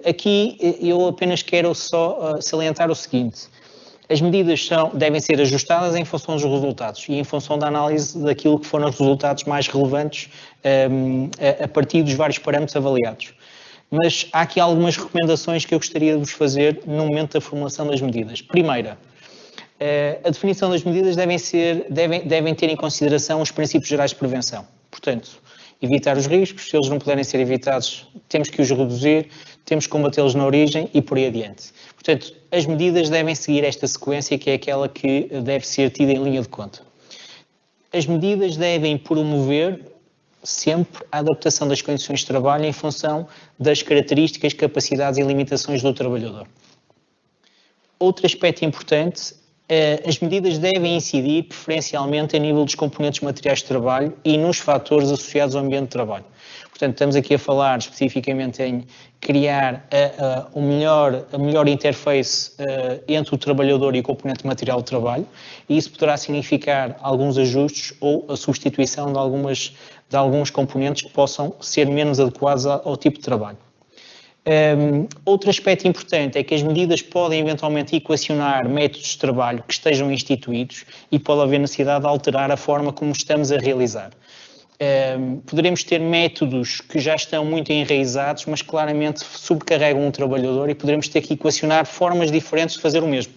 aqui eu apenas quero só salientar o seguinte: as medidas devem ser ajustadas em função dos resultados e em função da análise daquilo que foram os resultados mais relevantes a partir dos vários parâmetros avaliados. Mas há aqui algumas recomendações que eu gostaria de vos fazer no momento da formulação das medidas. Primeira, a definição das medidas devem ter em consideração os princípios gerais de prevenção. Portanto, evitar os riscos, se eles não puderem ser evitados, temos que os reduzir, temos que combatê-los na origem e por aí adiante. Portanto, as medidas devem seguir esta sequência, que é aquela que deve ser tida em linha de conta. As medidas devem promover sempre a adaptação das condições de trabalho em função das características, capacidades e limitações do trabalhador. Outro aspecto importante: as medidas devem incidir preferencialmente a nível dos componentes materiais de trabalho e nos fatores associados ao ambiente de trabalho. Portanto, estamos aqui a falar especificamente em criar a melhor interface entre o trabalhador e o componente material de trabalho, e isso poderá significar alguns ajustes ou a substituição de alguns componentes que possam ser menos adequados ao tipo de trabalho. Outro aspecto importante é que as medidas podem eventualmente equacionar métodos de trabalho que estejam instituídos e pode haver necessidade de alterar a forma como estamos a realizar. Poderemos ter métodos que já estão muito enraizados, mas claramente sobrecarregam o trabalhador, e poderemos ter que equacionar formas diferentes de fazer o mesmo.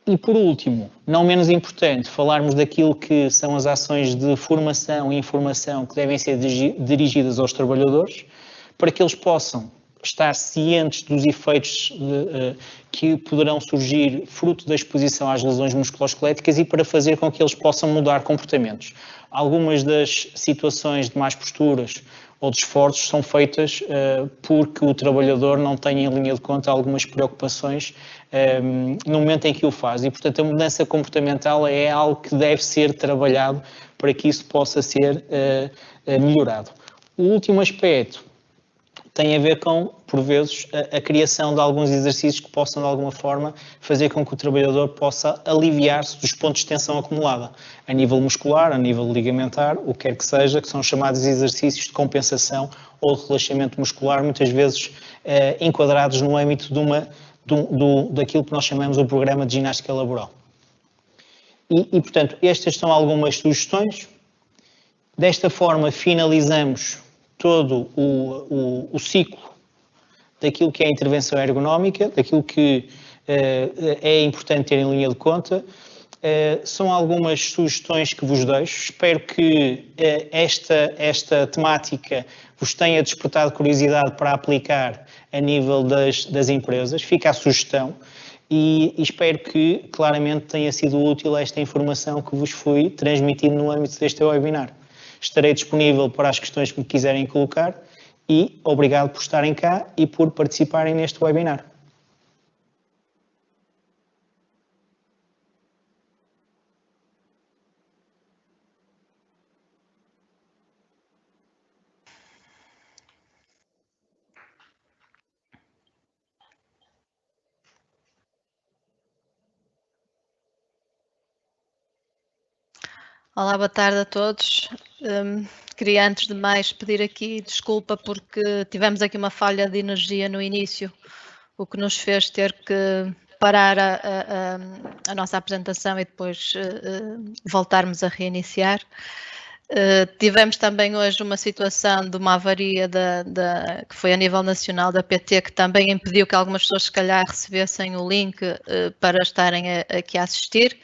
E por último, não menos importante, falarmos daquilo que são as ações de formação e informação que devem ser dirigidas aos trabalhadores, para que eles possam estar cientes dos efeitos que poderão surgir fruto da exposição às lesões musculoesqueléticas e para fazer com que eles possam mudar comportamentos. Algumas das situações de más posturas ou de esforços são feitas porque o trabalhador não tem em linha de conta algumas preocupações no momento em que o faz. E, portanto, a mudança comportamental é algo que deve ser trabalhado para que isso possa ser melhorado. O último aspecto tem a ver com, por vezes, a criação de alguns exercícios que possam, de alguma forma, fazer com que o trabalhador possa aliviar-se dos pontos de tensão acumulada, a nível muscular, a nível ligamentar, o que quer que seja, que são chamados exercícios de compensação ou de relaxamento muscular, muitas vezes enquadrados no âmbito daquilo que nós chamamos o programa de ginástica laboral. E, portanto, estas são algumas sugestões. Desta forma, finalizamos todo o ciclo daquilo que é a intervenção ergonómica, daquilo que é importante ter em linha de conta. São algumas sugestões que vos deixo. Espero que esta temática vos tenha despertado curiosidade para aplicar a nível das empresas. Fica a sugestão e espero que claramente tenha sido útil esta informação que vos fui transmitindo no âmbito deste webinar. Estarei disponível para as questões que me quiserem colocar e obrigado por estarem cá e por participarem neste webinar. Olá, boa tarde a todos. Queria, antes de mais, pedir aqui desculpa porque tivemos aqui uma falha de energia no início, o que nos fez ter que parar a nossa apresentação e depois voltarmos a reiniciar. Tivemos também hoje uma situação de uma avaria que foi a nível nacional da PT, que também impediu que algumas pessoas, se calhar, recebessem o link para estarem aqui a assistir.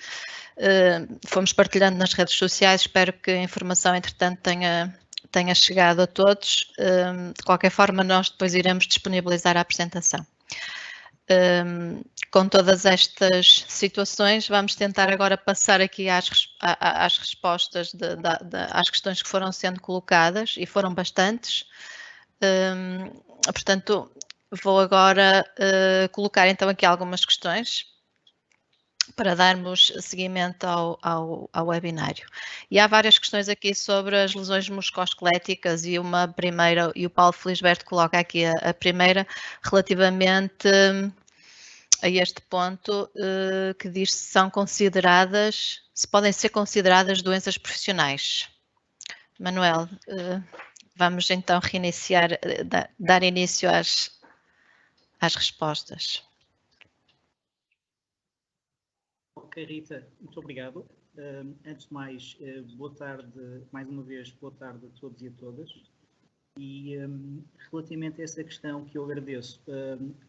Fomos partilhando nas redes sociais, espero que a informação, entretanto, tenha chegado a todos. De qualquer forma, nós depois iremos disponibilizar a apresentação. Com todas estas situações, vamos tentar agora passar aqui às respostas às questões que foram sendo colocadas, e foram bastantes. Portanto, vou agora colocar então aqui algumas questões para darmos seguimento ao webinário. E há várias questões aqui sobre as lesões musculoesqueléticas, e uma primeira, e o Paulo Felisberto coloca aqui a primeira, relativamente a este ponto, que diz se são consideradas, se podem ser consideradas doenças profissionais. Manuel, vamos então reiniciar, dar início às respostas. Ok, Rita, muito obrigado. Antes de mais, boa tarde, mais uma vez, boa tarde a todos e a todas. E relativamente a essa questão que eu agradeço,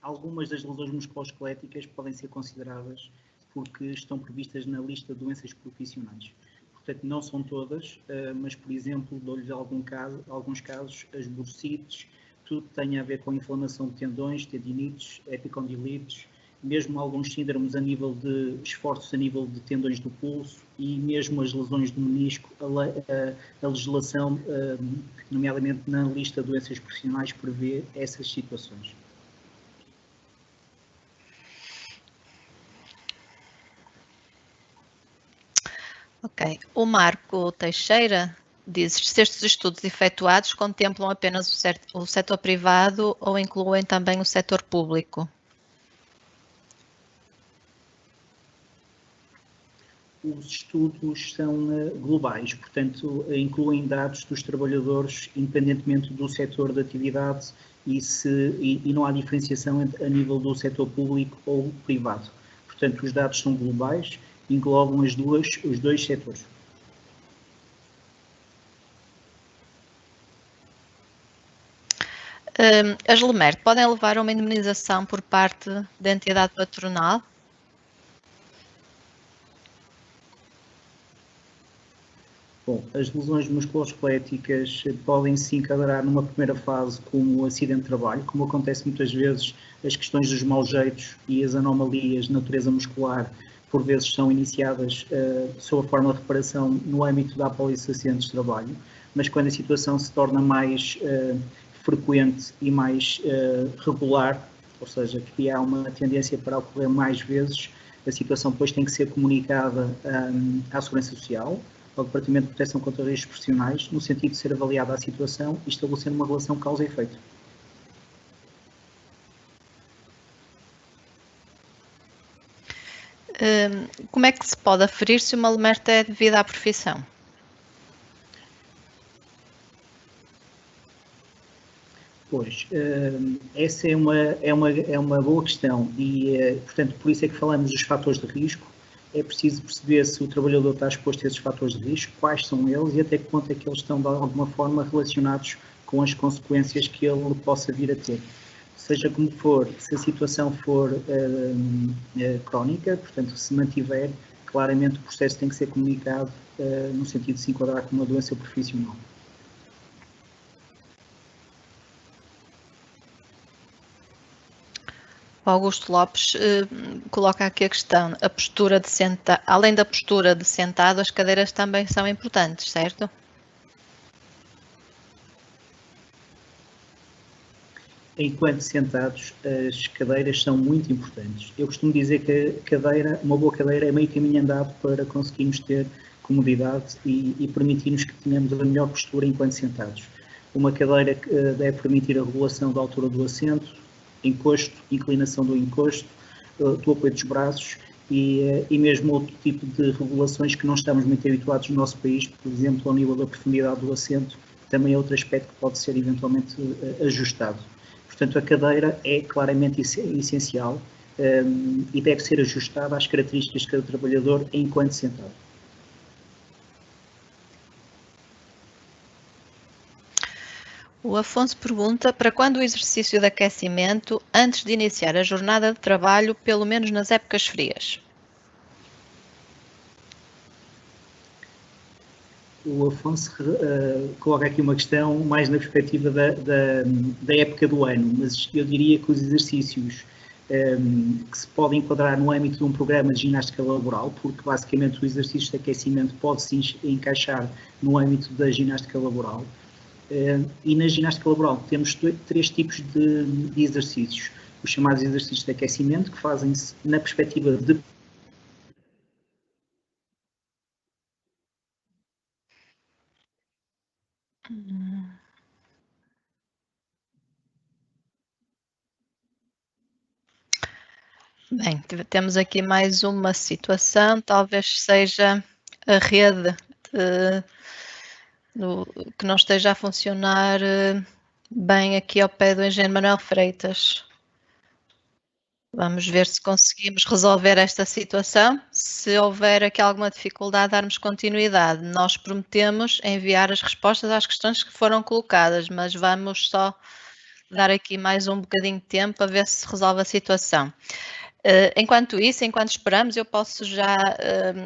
algumas das lesões musculoesqueléticas podem ser consideradas porque estão previstas na lista de doenças profissionais. Portanto, não são todas, mas, por exemplo, dou-lhes alguns casos, as bursites, tudo que tenha a ver com inflamação de tendões, tendinites, epicondilites, mesmo alguns síndromes a nível de esforços a nível de tendões do pulso, e mesmo as lesões do menisco, a legislação, nomeadamente na lista de doenças profissionais, prevê essas situações. Ok. O Marco Teixeira diz se estes estudos efetuados contemplam apenas o setor privado ou incluem também o setor público? Os estudos são globais, portanto, incluem dados dos trabalhadores independentemente do setor de atividade, e não há diferenciação a nível do setor público ou privado. Portanto, os dados são globais, englobam os dois setores. As LMERT podem levar a uma indemnização por parte da entidade patronal? Bom, as lesões musculoesqueléticas podem se enquadrar numa primeira fase como acidente de trabalho, como acontece muitas vezes. As questões dos maus jeitos e as anomalias de natureza muscular por vezes são iniciadas sob a forma de reparação no âmbito da apólice de acidentes de trabalho, mas quando a situação se torna mais frequente e mais regular, ou seja, que há uma tendência para ocorrer mais vezes, a situação depois tem que ser comunicada à Segurança Social, ao Departamento de Proteção contra Riscos Profissionais, no sentido de ser avaliada a situação e estabelecer uma relação causa e efeito. Como é que se pode aferir se uma LMERT é devida à profissão? Pois, essa é uma boa questão e, portanto, por isso é que falamos dos fatores de risco. É preciso perceber se o trabalhador está exposto a esses fatores de risco, quais são eles e até que ponto é que eles estão, de alguma forma, relacionados com as consequências que ele possa vir a ter. Seja como for, se a situação for crónica, portanto, se mantiver, claramente o processo tem que ser comunicado no sentido de se enquadrar como uma doença profissional. Augusto Lopes coloca aqui a questão, a postura de sentado, além da postura de sentado, as cadeiras também são importantes, certo? Enquanto sentados, as cadeiras são muito importantes. Eu costumo dizer que uma boa cadeira é meio caminho andado para conseguirmos ter comodidade e permitir-nos que tenhamos a melhor postura enquanto sentados. Uma cadeira que deve permitir a regulação da altura do assento, encosto, inclinação do encosto, do apoio dos braços e mesmo outro tipo de regulações que não estamos muito habituados no nosso país, por exemplo, ao nível da profundidade do assento, também é outro aspecto que pode ser eventualmente ajustado. Portanto, a cadeira é claramente essencial e deve ser ajustada às características de cada trabalhador enquanto sentado. O Afonso pergunta, para quando o exercício de aquecimento antes de iniciar a jornada de trabalho, pelo menos nas épocas frias? O Afonso coloca aqui uma questão mais na perspectiva da época do ano, mas eu diria que os exercícios que se pode enquadrar no âmbito de um programa de ginástica laboral, porque basicamente o exercício de aquecimento pode se encaixar no âmbito da ginástica laboral. E na ginástica laboral temos 3 tipos de exercícios. Os chamados exercícios de aquecimento, que fazem-se na perspectiva de Bem, temos aqui mais uma situação, talvez seja a rede que não esteja a funcionar bem aqui ao pé do engenheiro Manuel Freitas. Vamos ver se conseguimos resolver esta situação. Se houver aqui alguma dificuldade, darmos continuidade. Nós prometemos enviar as respostas às questões que foram colocadas, mas vamos só dar aqui mais um bocadinho de tempo a ver se resolve a situação. Enquanto isso, enquanto esperamos, eu posso já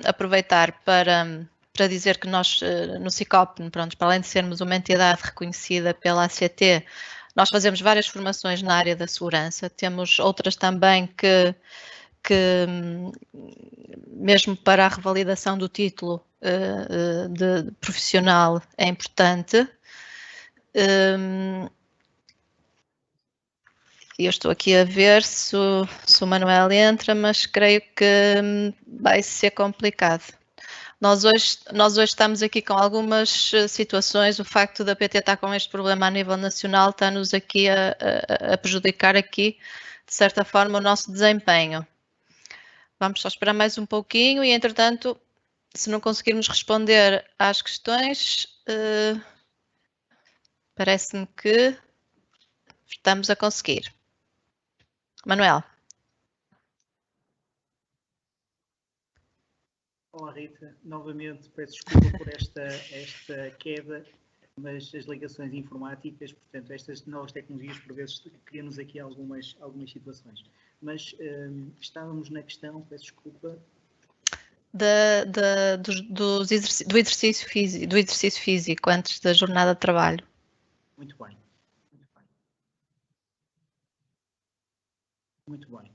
aproveitar para dizer que nós, no SICOPN, pronto, para além de sermos uma entidade reconhecida pela ACT, nós fazemos várias formações na área da segurança, temos outras também que mesmo para a revalidação do título de profissional é importante. Eu estou aqui a ver se o Manuel entra, mas creio que vai ser complicado. Nós hoje estamos aqui com algumas situações, o facto da PT estar com este problema a nível nacional está-nos aqui a prejudicar aqui, de certa forma, o nosso desempenho. Vamos só esperar mais um pouquinho e, entretanto, se não conseguirmos responder às questões, parece-me que estamos a conseguir. Manuel. Olá Rita, novamente peço desculpa por esta queda, mas as ligações informáticas, portanto estas novas tecnologias por vezes criam-nos aqui algumas situações. Mas estávamos na questão, peço desculpa. Do exercício físico antes da jornada de trabalho. Muito bem. Muito bem.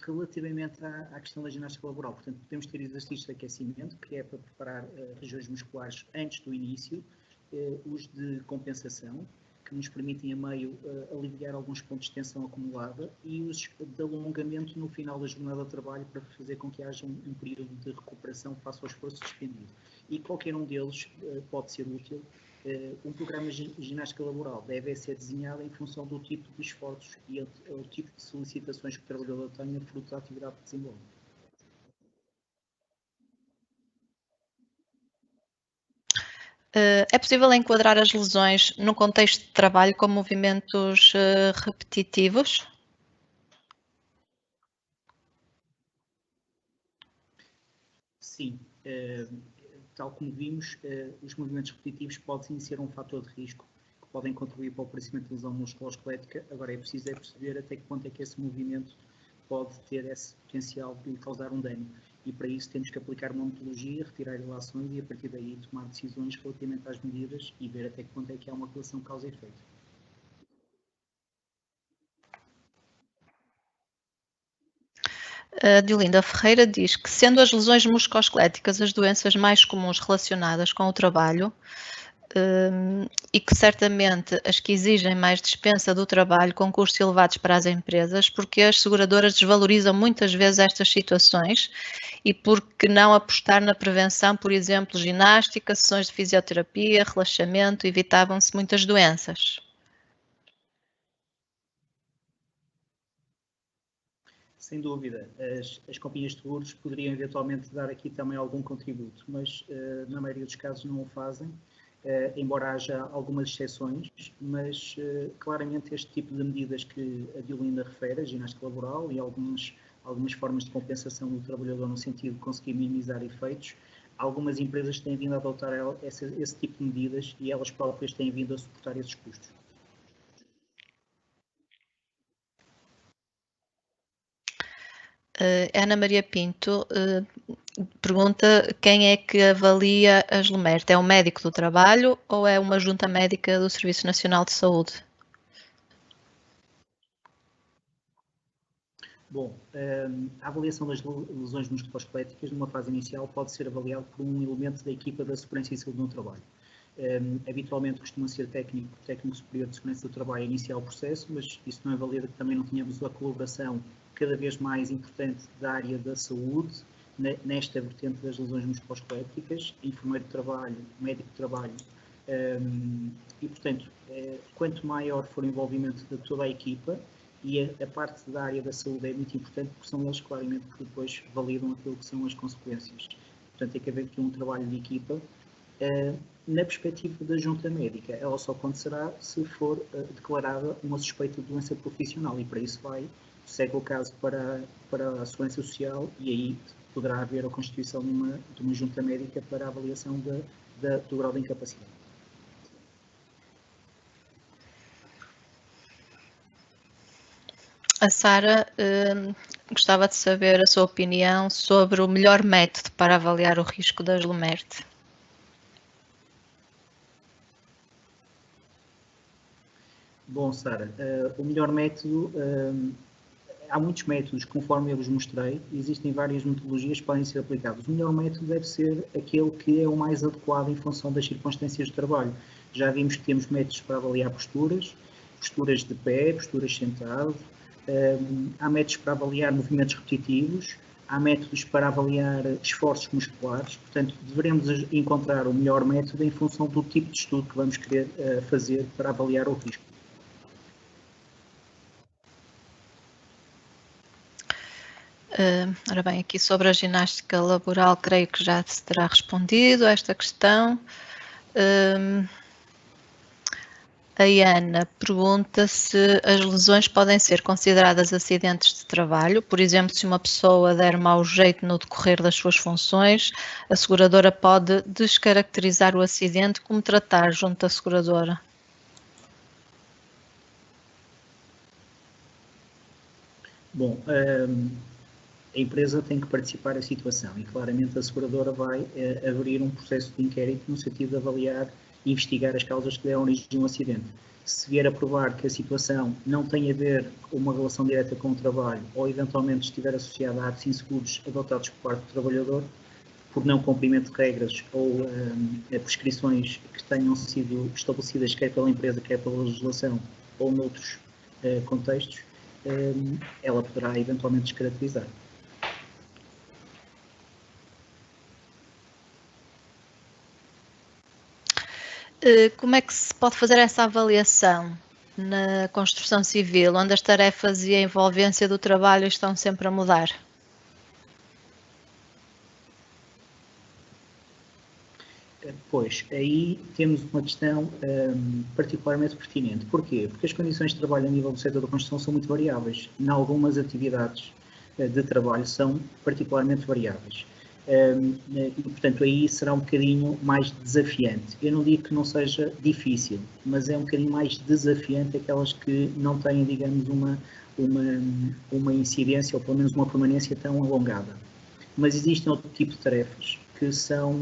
Relativamente à questão da ginástica laboral, portanto, podemos ter exercícios de aquecimento, que é para preparar regiões musculares antes do início, os de compensação, que nos permitem a meio aliviar alguns pontos de tensão acumulada, e os de alongamento no final da jornada de trabalho para fazer com que haja um período de recuperação face ao esforço despendido. E qualquer um deles pode ser útil. Um programa de ginástica laboral deve ser desenhado em função do tipo de esforços e o tipo de solicitações que o trabalhador tenha fruto da atividade que desenvolve. É possível enquadrar as lesões num contexto de trabalho com movimentos repetitivos? Sim. Tal como vimos, os movimentos repetitivos podem ser um fator de risco que podem contribuir para o aparecimento de lesão musculoesquelética. Agora é preciso perceber até que ponto é que esse movimento pode ter esse potencial de causar um dano. E para isso temos que aplicar uma metodologia, retirar ilações e a partir daí tomar decisões relativamente às medidas e ver até que ponto é que há uma relação causa e efeito. A Diolinda Ferreira diz que, sendo as lesões musculoesqueléticas as doenças mais comuns relacionadas com o trabalho, e que certamente as que exigem mais dispensa do trabalho com custos elevados para as empresas, porque as seguradoras desvalorizam muitas vezes estas situações e porque não apostar na prevenção, por exemplo, ginástica, sessões de fisioterapia, relaxamento, evitavam-se muitas doenças. Sem dúvida, as companhias de seguros poderiam eventualmente dar aqui também algum contributo, mas na maioria dos casos não o fazem, embora haja algumas exceções, mas claramente este tipo de medidas que a Diolinda refere, a ginástica laboral e algumas formas de compensação do trabalhador no sentido de conseguir minimizar efeitos, algumas empresas têm vindo a adotar esse tipo de medidas e elas próprias têm vindo a suportar esses custos. Ana Maria Pinto pergunta quem é que avalia as LUMERT? É o médico do trabalho ou é uma junta médica do Serviço Nacional de Saúde? Bom, a avaliação das lesões musculoesqueléticas numa fase inicial pode ser avaliado por um elemento da equipa da segurança e saúde no trabalho. Habitualmente costuma ser técnico superior de segurança do trabalho a iniciar o processo, mas isso não invalida que também não tenhamos a colaboração cada vez mais importante da área da saúde, nesta vertente das lesões musculoesqueléticas, enfermeiro de trabalho, médico de trabalho, e portanto, quanto maior for o envolvimento de toda a equipa, e a parte da área da saúde é muito importante, porque são eles claramente que depois validam aquilo que são as consequências. Portanto, tem que haver aqui um trabalho de equipa. Na perspectiva da junta médica, ela só acontecerá se for declarada uma suspeita de doença profissional, e para isso segue o caso para a Segurança Social, e aí poderá haver a constituição de uma junta médica para a avaliação do grau de incapacidade. A Sara gostava de saber a sua opinião sobre o melhor método para avaliar o risco das LUMERT. Bom, Sara, o melhor método, há muitos métodos, conforme eu vos mostrei, existem várias metodologias que podem ser aplicadas. O melhor método deve ser aquele que é o mais adequado em função das circunstâncias de trabalho. Já vimos que temos métodos para avaliar posturas de pé, posturas sentado, há métodos para avaliar movimentos repetitivos, há métodos para avaliar esforços musculares, portanto, devemos encontrar o melhor método em função do tipo de estudo que vamos querer fazer para avaliar o risco. Ora bem, aqui sobre a ginástica laboral, creio que já se terá respondido a esta questão. A Ana pergunta se as lesões podem ser consideradas acidentes de trabalho. Por exemplo, se uma pessoa der mau jeito no decorrer das suas funções, a seguradora pode descaracterizar o acidente. Como tratar junto à seguradora? Bom, a empresa tem que participar da situação e claramente a seguradora vai abrir um processo de inquérito no sentido de avaliar e investigar as causas que deram origem a um acidente. Se vier a provar que a situação não tem a ver com uma relação direta com o trabalho ou eventualmente estiver associada a atos inseguros adotados por parte do trabalhador, por não cumprimento de regras ou prescrições que tenham sido estabelecidas quer pela empresa, quer pela legislação ou noutros contextos, ela poderá eventualmente descaracterizar. Como é que se pode fazer essa avaliação na construção civil, onde as tarefas e a envolvência do trabalho estão sempre a mudar? Pois, aí temos uma questão particularmente pertinente. Porquê? Porque as condições de trabalho a nível do setor da construção são muito variáveis. Em algumas atividades de trabalho são particularmente variáveis. E, portanto, aí será um bocadinho mais desafiante. Eu não digo que não seja difícil, mas é um bocadinho mais desafiante aquelas que não têm, digamos, uma incidência ou pelo menos uma permanência tão alongada. Mas existem outro tipo de tarefas que são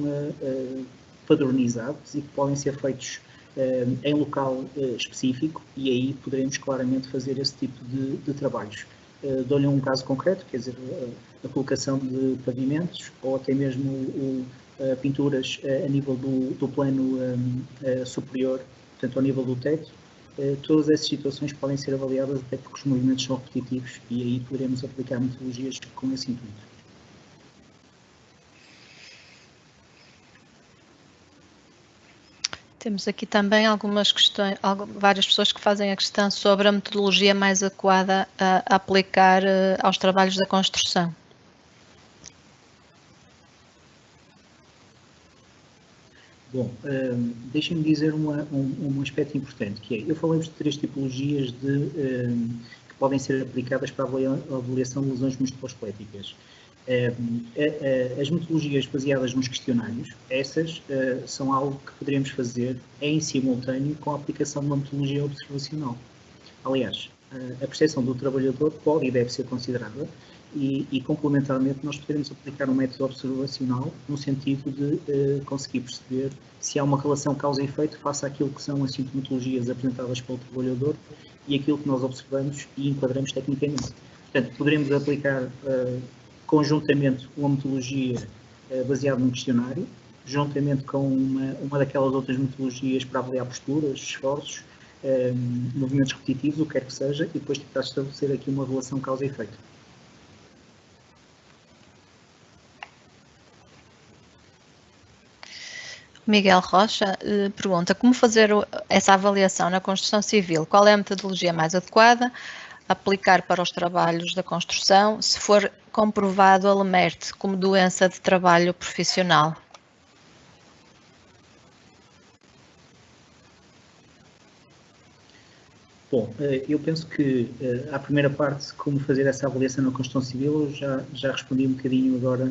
padronizados e que podem ser feitos em local específico, e aí poderemos claramente fazer esse tipo de trabalhos. Dou-lhe um caso concreto, quer dizer, a colocação de pavimentos ou até mesmo pinturas a nível do plano superior, portanto ao nível do teto. Todas essas situações podem ser avaliadas até porque os movimentos são repetitivos e aí poderemos aplicar metodologias com esse intuito. Temos aqui também algumas questões, várias pessoas que fazem a questão sobre a metodologia mais adequada a aplicar aos trabalhos da construção. Bom, deixem-me dizer um aspecto importante, que é, eu falei-vos de 3 tipologias que podem ser aplicadas para a avaliação de lesões musculoesqueléticas. As metodologias baseadas nos questionários, essas são algo que poderíamos fazer em simultâneo com a aplicação de uma metodologia observacional. Aliás, a percepção do trabalhador pode e deve ser considerada e complementarmente nós poderemos aplicar um método observacional no sentido de conseguir perceber se há uma relação causa e efeito face àquilo que são as sintomatologias apresentadas pelo trabalhador e aquilo que nós observamos e enquadramos tecnicamente. Portanto, poderemos aplicar conjuntamente uma metodologia baseada num questionário, juntamente com uma daquelas outras metodologias para avaliar posturas, esforços, movimentos repetitivos, o que quer que seja, e depois tentar estabelecer aqui uma relação causa e efeito. Miguel Rocha pergunta como fazer essa avaliação na construção civil, qual é a metodologia mais adequada a aplicar para os trabalhos da construção, se for comprovado a LEMERT como doença de trabalho profissional? Bom, eu penso que a primeira parte, como fazer essa avaliação na construção civil, eu já respondi um bocadinho agora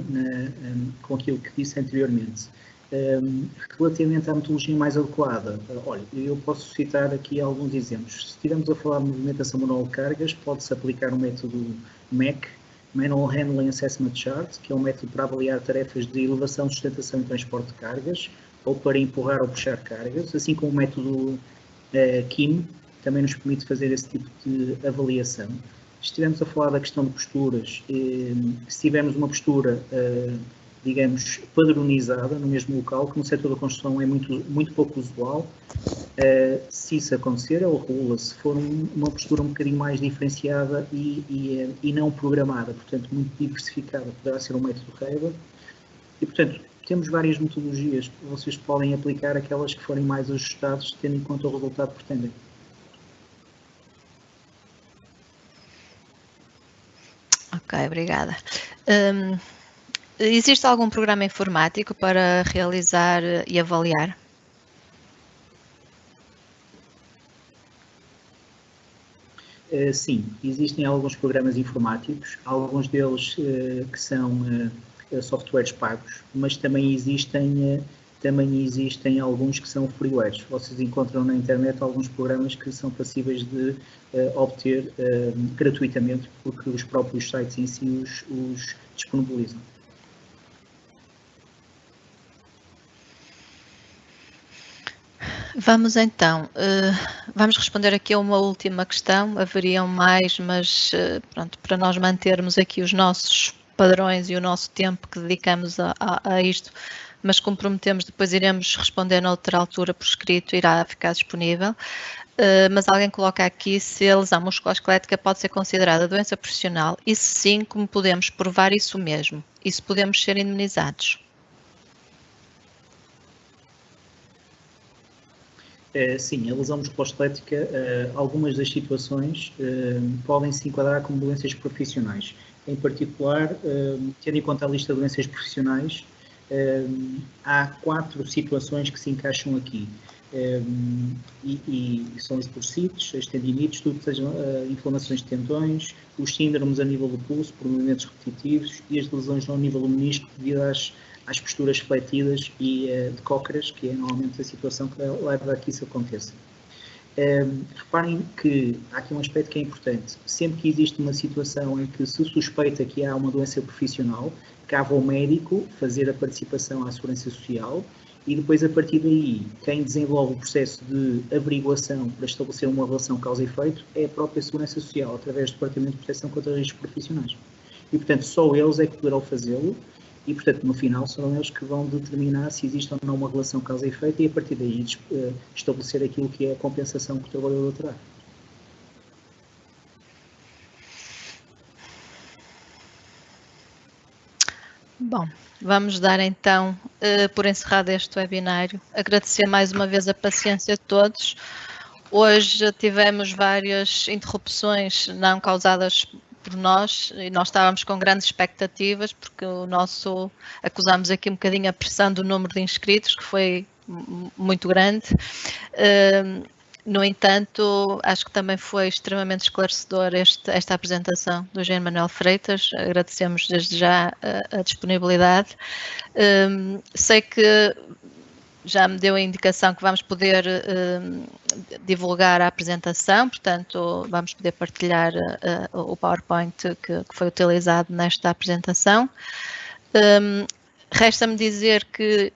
com aquilo que disse anteriormente. Relativamente à metodologia mais adequada, olha, eu posso citar aqui alguns exemplos. Se estivermos a falar de movimentação manual de cargas, pode-se aplicar o método MEC, Manual Handling Assessment Chart, que é um método para avaliar tarefas de elevação, sustentação e transporte de cargas, ou para empurrar ou puxar cargas, assim como o método KIM, também nos permite fazer esse tipo de avaliação. Se estivermos a falar da questão de posturas, se tivermos uma postura, digamos, padronizada no mesmo local, que no setor da construção é muito pouco usual, se isso acontecer, ele regula. Se for uma postura um bocadinho mais diferenciada e não programada, portanto, muito diversificada, poderá ser um método REBA. E, portanto, temos várias metodologias que vocês podem aplicar, aquelas que forem mais ajustadas, tendo em conta o resultado que pretendem. Ok, obrigada. Existe algum programa informático para realizar e avaliar? Sim, existem alguns programas informáticos, alguns deles que são softwares pagos, mas também existem alguns que são freewares. Vocês encontram na internet alguns programas que são passíveis de obter gratuitamente, porque os próprios sites em si os disponibilizam. Vamos então, vamos responder aqui a uma última questão, haveriam mais, mas pronto, para nós mantermos aqui os nossos padrões e o nosso tempo que dedicamos a isto, mas comprometemos, depois iremos responder noutra altura por escrito, irá ficar disponível. Mas alguém coloca aqui se a lesão musculoesquelética pode ser considerada doença profissional e se sim, como podemos provar isso mesmo? E se podemos ser indemnizados? Sim, a lesão musculoesquelética, algumas das situações podem se enquadrar como doenças profissionais. Em particular, tendo em conta a lista de doenças profissionais, há 4 situações que se encaixam aqui. E são os bursites, as tendinites, tudo que sejam inflamações de tendões, os síndromes a nível do pulso por movimentos repetitivos e as lesões ao nível do menisco devido às posturas fletidas e de cócoras, que é normalmente a situação que leva a que isso aconteça. Reparem que há aqui um aspecto que é importante. Sempre que existe uma situação em que se suspeita que há uma doença profissional, cabe ao médico fazer a participação à Segurança Social e depois, a partir daí, quem desenvolve o processo de averiguação para estabelecer uma relação causa e efeito é a própria Segurança Social, através do Departamento de Proteção contra Riscos Profissionais. E, portanto, só eles é que poderão fazê-lo e, portanto, no final, serão eles que vão determinar se existe ou não uma relação causa e efeito e, a partir daí, estabelecer aquilo que é a compensação que o trabalhador terá. Bom, vamos dar então por encerrado este webinário. Agradecer mais uma vez a paciência de todos. Hoje tivemos várias interrupções não causadas por nós e nós estávamos com grandes expectativas porque acusamos aqui um bocadinho a pressão do número de inscritos, que foi muito grande. No entanto, acho que também foi extremamente esclarecedor esta apresentação do Engenheiro Manuel Freitas. Agradecemos desde já a disponibilidade. Sei que já me deu a indicação que vamos poder divulgar a apresentação, portanto, vamos poder partilhar o PowerPoint que foi utilizado nesta apresentação. Resta-me dizer que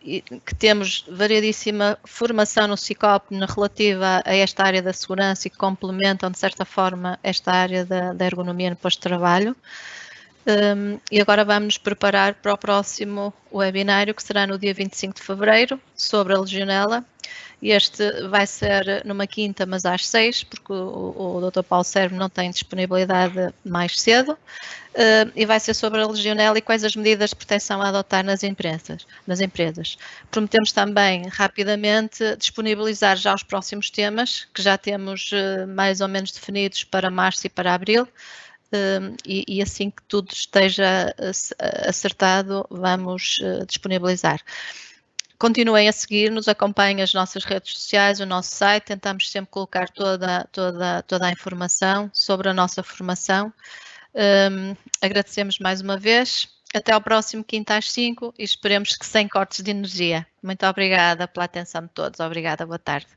temos variadíssima formação no SICOPN relativa a esta área da segurança e que complementam, de certa forma, esta área da ergonomia no posto de trabalho. E agora vamos nos preparar para o próximo webinário, que será no dia 25 de fevereiro, sobre a legionela. Este vai ser numa quinta, mas às 6, porque o Dr. Paulo Servo não tem disponibilidade mais cedo. E vai ser sobre a legionela e quais as medidas de proteção a adotar nas empresas. Prometemos também, rapidamente, disponibilizar já os próximos temas, que já temos mais ou menos definidos para março e para abril. E assim que tudo esteja acertado, vamos disponibilizar. Continuem a seguir-nos, acompanhem as nossas redes sociais, o nosso site, tentamos sempre colocar toda a informação sobre a nossa formação. Agradecemos mais uma vez, até ao próximo quinta às 5 e esperemos que sem cortes de energia. Muito obrigada pela atenção de todos, obrigada, boa tarde.